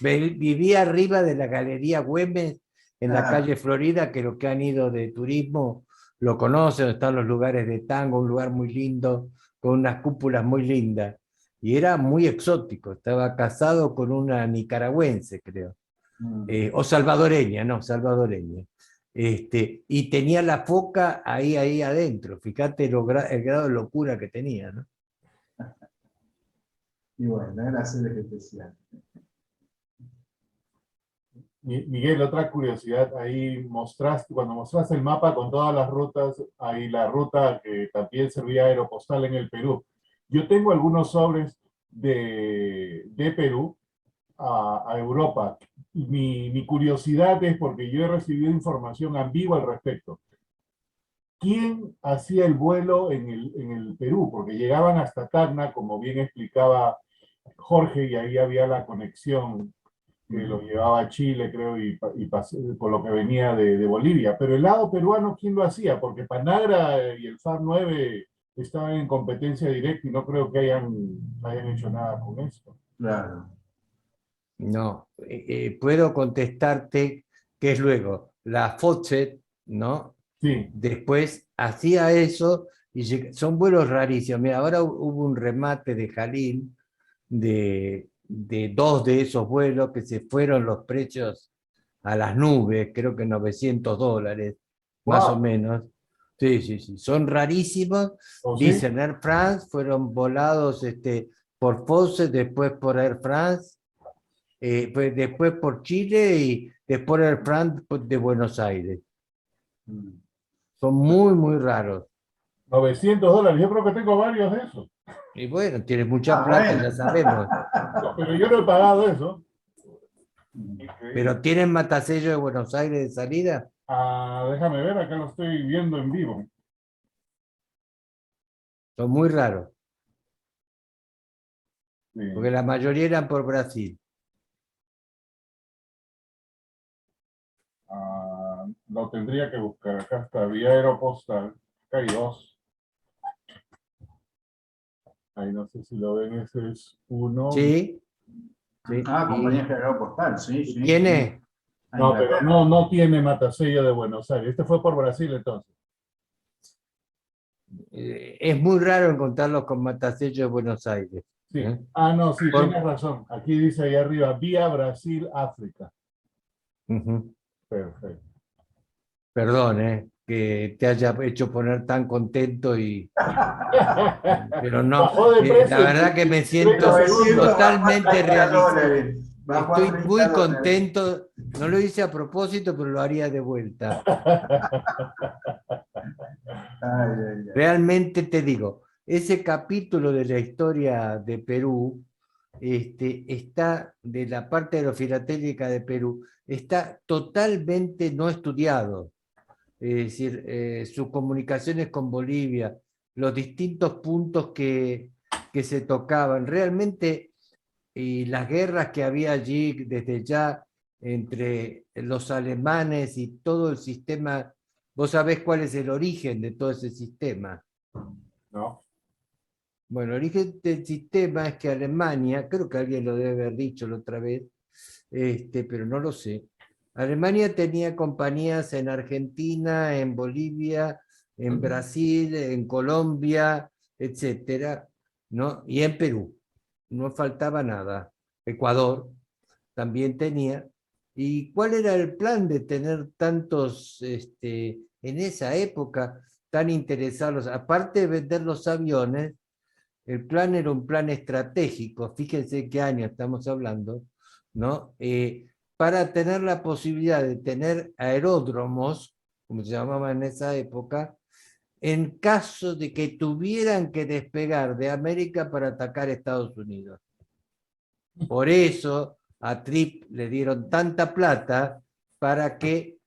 Vivía arriba de la Galería Güemes, en la calle Florida, que los que han ido de turismo lo conocen, están los lugares de tango, un lugar muy lindo, con unas cúpulas muy lindas. Y era muy exótico, estaba casado con una nicaragüense, creo. O salvadoreña, no, salvadoreña. Y tenía la foca ahí adentro. Fíjate el grado de locura que tenía, ¿no? y bueno, era sede especial. Miguel, otra curiosidad, ahí mostraste, cuando mostraste el mapa con todas las rutas, ahí la ruta que también servía aeropostal en el Perú. Yo tengo algunos sobres de Perú a Europa. Y mi curiosidad es porque yo he recibido información ambigua al respecto. ¿Quién hacía el vuelo en el Perú? Porque llegaban hasta Tacna, como bien explicaba Jorge, y ahí había la conexión que los llevaba a Chile, creo, y por lo que venía de Bolivia. Pero el lado peruano, ¿quién lo hacía? Porque Panagra y el FAR-9 estaban en competencia directa y no creo que hayan hecho nada con esto. Claro. No, puedo contestarte que es luego la Fotset, ¿no? Sí. Después hacía eso y son vuelos rarísimos. Mira, ahora hubo un remate de Jalil de 2 de esos vuelos que se fueron los precios a las nubes, creo que $900, más o menos. Sí, sí, sí, son rarísimos. ¿O sí? Dicen Air France, fueron volados por Fotset, después por Air France, pues después por Chile y después Air France de Buenos Aires. Son muy, muy raros. $900, yo creo que tengo varios de esos. Y bueno, tienes mucha plata, bueno. ya sabemos. Pero yo no he pagado eso. Pero ¿tienen matasello de Buenos Aires de salida? Déjame ver, acá lo estoy viendo en vivo. Son muy raros, Sí. porque la mayoría eran por Brasil. Lo tendría que buscar. Acá está, vía aeropostal. Acá hay 2. Ahí no sé si lo ven, ese es 1. ¿Sí? Sí. Compañía General Postal, sí, sí. ¿Quién sí. es? A No, pero Inglaterra. no tiene matasello de Buenos Aires. Este fue por Brasil entonces. Es muy raro encontrarlos con matasello de Buenos Aires. Sí. ¿Eh? No, sí, Por- tienes razón. Aquí dice ahí arriba, vía Brasil, África. Ujú. Perfecto. Perdón, que te haya hecho poner tan contento pero no, Bajó de precio. la verdad que me siento 900 totalmente bajó a 30 realizado. dólares. Bajó a Estoy 30 muy dólares. contento, no lo hice a propósito, pero lo haría de vuelta. Ay, ay, ay. Realmente te digo, ese capítulo de la historia de Perú, está de la parte aerofilatélica de Perú, está totalmente no estudiado. Es decir, sus comunicaciones con Bolivia, los distintos puntos que se tocaban, realmente, y las guerras que había allí desde ya entre los alemanes y todo el sistema. ¿Vos sabés cuál es el origen de todo ese sistema? No. Bueno, el origen del sistema es que Alemania, creo que alguien lo debe haber dicho la otra vez, pero no lo sé. Alemania tenía compañías en Argentina, en Bolivia, en Brasil, en Colombia, etcétera, ¿no? Y en Perú. No faltaba nada. Ecuador también tenía. ¿Y cuál era el plan de tener tantos, en esa época, tan interesados? Aparte de vender los aviones, el plan era un plan estratégico, fíjense qué año estamos hablando, ¿no? Para tener la posibilidad de tener aeródromos, como se llamaban en esa época, en caso de que tuvieran que despegar de América para atacar Estados Unidos. Por eso a Trip le dieron tanta plata para que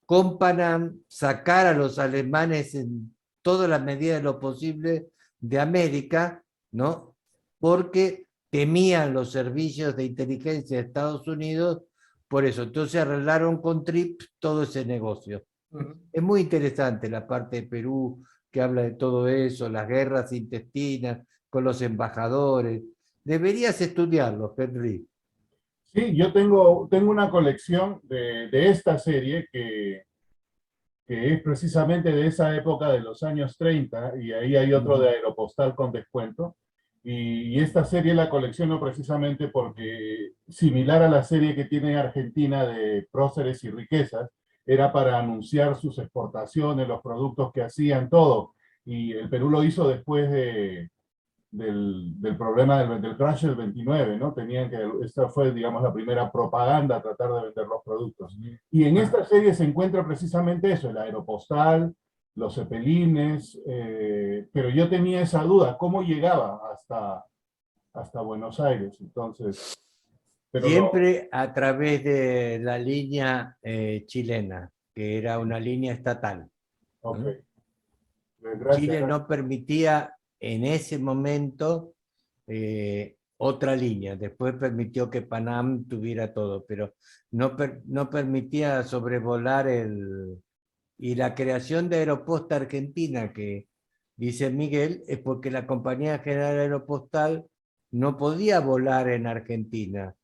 con Panam sacara a los alemanes en toda la medida de lo posible de América, ¿no? Porque temían los servicios de inteligencia de Estados Unidos, por eso. Entonces arreglaron con Trip todo ese negocio. Es muy interesante la parte de Perú, que habla de todo eso, las guerras intestinas con los embajadores. Deberías estudiarlo, Henry. Sí, yo tengo una colección de esta serie que es precisamente de esa época de los años 30, y ahí hay otro de Aeropostal con descuento. Y esta serie la colecciono precisamente porque, similar a la serie que tiene Argentina de Próceres y Riquezas, era para anunciar sus exportaciones, los productos que hacían, todo. Y el Perú lo hizo después del problema del crash del 29, ¿no? Esta fue, digamos, la primera propaganda, tratar de vender los productos. Y en esta serie se encuentra precisamente eso, el Aeropostal, los Cepelines, pero yo tenía esa duda, ¿cómo llegaba hasta Buenos Aires? Entonces, pero siempre a través de la línea chilena, que era una línea estatal. ok. Gracias. Chile no permitía en ese momento otra línea. Después permitió que Panam tuviera todo, pero no permitía sobrevolar Y la creación de Aeroposta Argentina, que dice Miguel, es porque la Compañía General Aeropostal no podía volar en Argentina,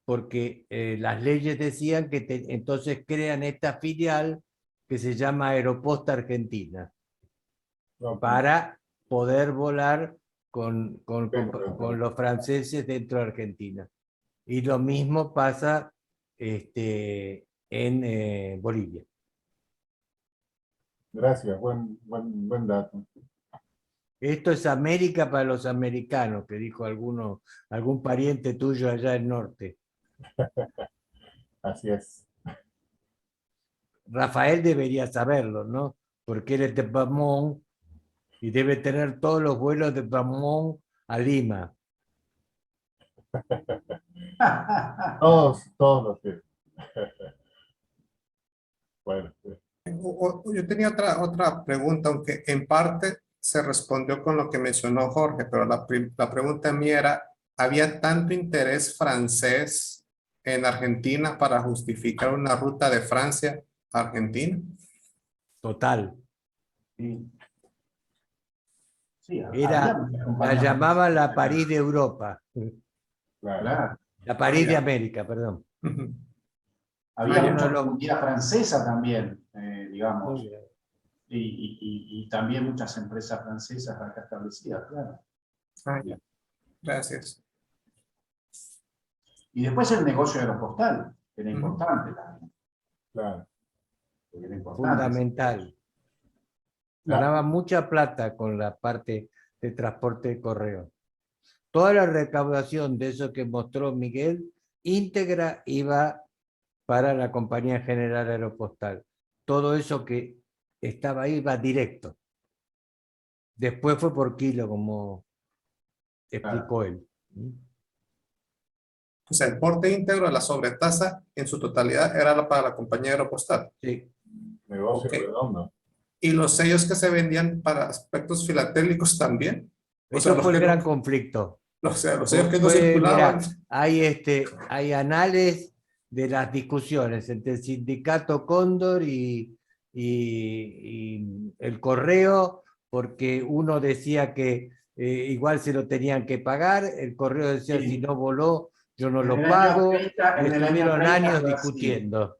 porque las leyes decían que entonces crean esta filial que se llama Aeroposta Argentina, para poder volar con los franceses dentro de Argentina. Y lo mismo pasa en Bolivia. Gracias, buen dato. Esto es América para los americanos, que dijo algún pariente tuyo allá del norte. Así es. Rafael debería saberlo, ¿no? Porque él es de Pamón y debe tener todos los vuelos de Pamón a Lima. Todos los que... Bueno. Yo tenía otra pregunta, aunque en parte se respondió con lo que mencionó Jorge, pero la pregunta mía era, ¿había tanto interés francés en Argentina para justificar una ruta de Francia a Argentina? Total. Sí, La llamaban la París de Europa. Claro. La París de América, perdón. Había Hay mucha uno de los- comunidad francesa también, digamos, y también muchas empresas francesas acá establecidas, claro. Ah, ya. Gracias. Y después el negocio aeropostal, que era importante también. Claro. Era importante. Fundamental. Ganaba mucha plata con la parte de transporte de correo. Toda la recaudación de eso que mostró Miguel, íntegra iba para la Compañía General Aeropostal. Todo eso que estaba ahí iba directo. Después fue por kilo, como explicó él. O sea, el porte íntegro de la sobretasa en su totalidad era para la compañía aeropostal. Sí. Negocio Ok. redondo. Y los sellos que se vendían para aspectos filatélicos también. O sea, Eso los fue el que no- gran conflicto. O sea, los sellos que no Fue, circulaban. mirá, hay anales de las discusiones entre el sindicato Cóndor y el correo, porque uno decía que igual se lo tenían que pagar, el correo decía Sí. si no voló yo no En lo el año pago, 30, y en el año estuvieron 30 años fue así. discutiendo.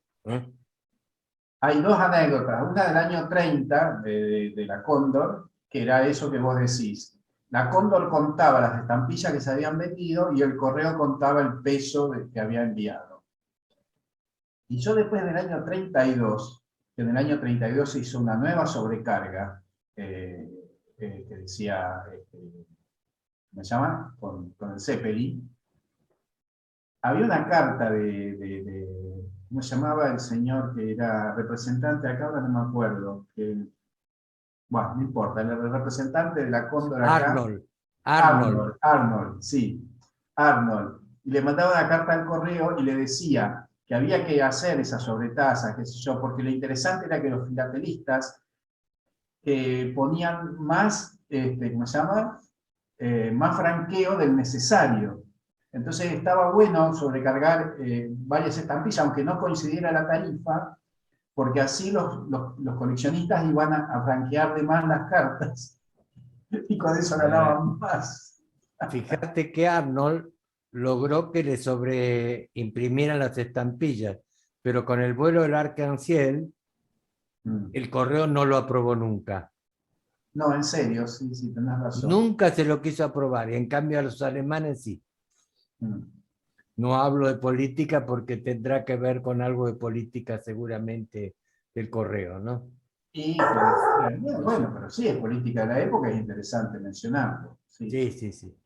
Hay dos anécdotas, una del año 30 de la Cóndor, que era eso que vos decís. La Cóndor contaba las estampillas que se habían vendido y el correo contaba el peso que había enviado. Y yo después del año 32, que en el año 32 se hizo una nueva sobrecarga, que decía, ¿cómo se llama? Con el Zeppelin. Había una carta ¿cómo se llamaba el señor que era representante acá? Ahora no me acuerdo. Bueno, no importa, el representante de la Cóndor acá. Arnold, sí. Arnold. Y le mandaba una carta al correo y le decía que había que hacer esa sobretasa, qué sé yo, porque lo interesante era que los filatelistas ponían más, ¿cómo se llama? Más franqueo del necesario. Entonces estaba bueno sobrecargar varias estampillas, aunque no coincidiera la tarifa, porque así los coleccionistas iban a franquear de más las cartas y con eso ganaban más. Fíjate que Arnold logró que le sobreimprimieran las estampillas, pero con el vuelo del Arc-en-Ciel, el correo no lo aprobó nunca. No, en serio, sí, sí, tenés razón. Nunca se lo quiso aprobar, y en cambio a los alemanes sí. Mm. No hablo de política porque tendrá que ver con algo de política seguramente del correo, ¿no? Y, bueno, pero sí, es política de la época, es interesante mencionarlo. Sí. Sí, sí, sí.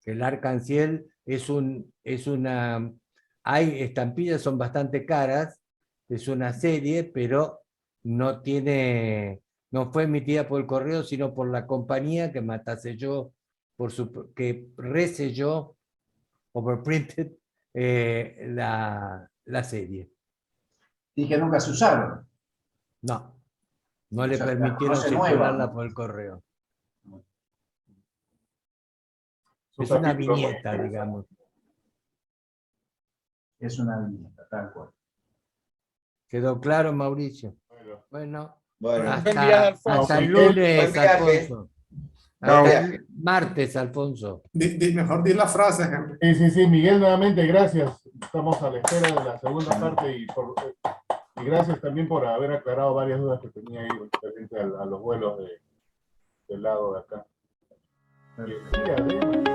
El Arc-en-Ciel es una... Hay estampillas, son bastante caras, es una serie, pero no fue emitida por el correo, sino por la compañía que mataselló, que reselló, overprinted, la serie. Y que nunca se usaron. No, no le O sea, permitieron conoce nueva, circularla ¿no? por el correo. Su Es una capítulo muy viñeta, interesante. digamos. Es una viñeta, tal cual. ¿Quedó claro, Mauricio? Bueno, Bueno, Bueno, Buen viaje, Alfonso. hasta el Miguel, lunes, buen viaje. Alfonso. Buen Hasta viaje. el martes, Alfonso. Mejor di la frase, Henry. sí, sí, sí, Miguel, nuevamente, gracias. Estamos a la espera de la segunda parte y gracias también por haber aclarado varias dudas que tenía ahí referente a los vuelos del lado de acá. Y el día de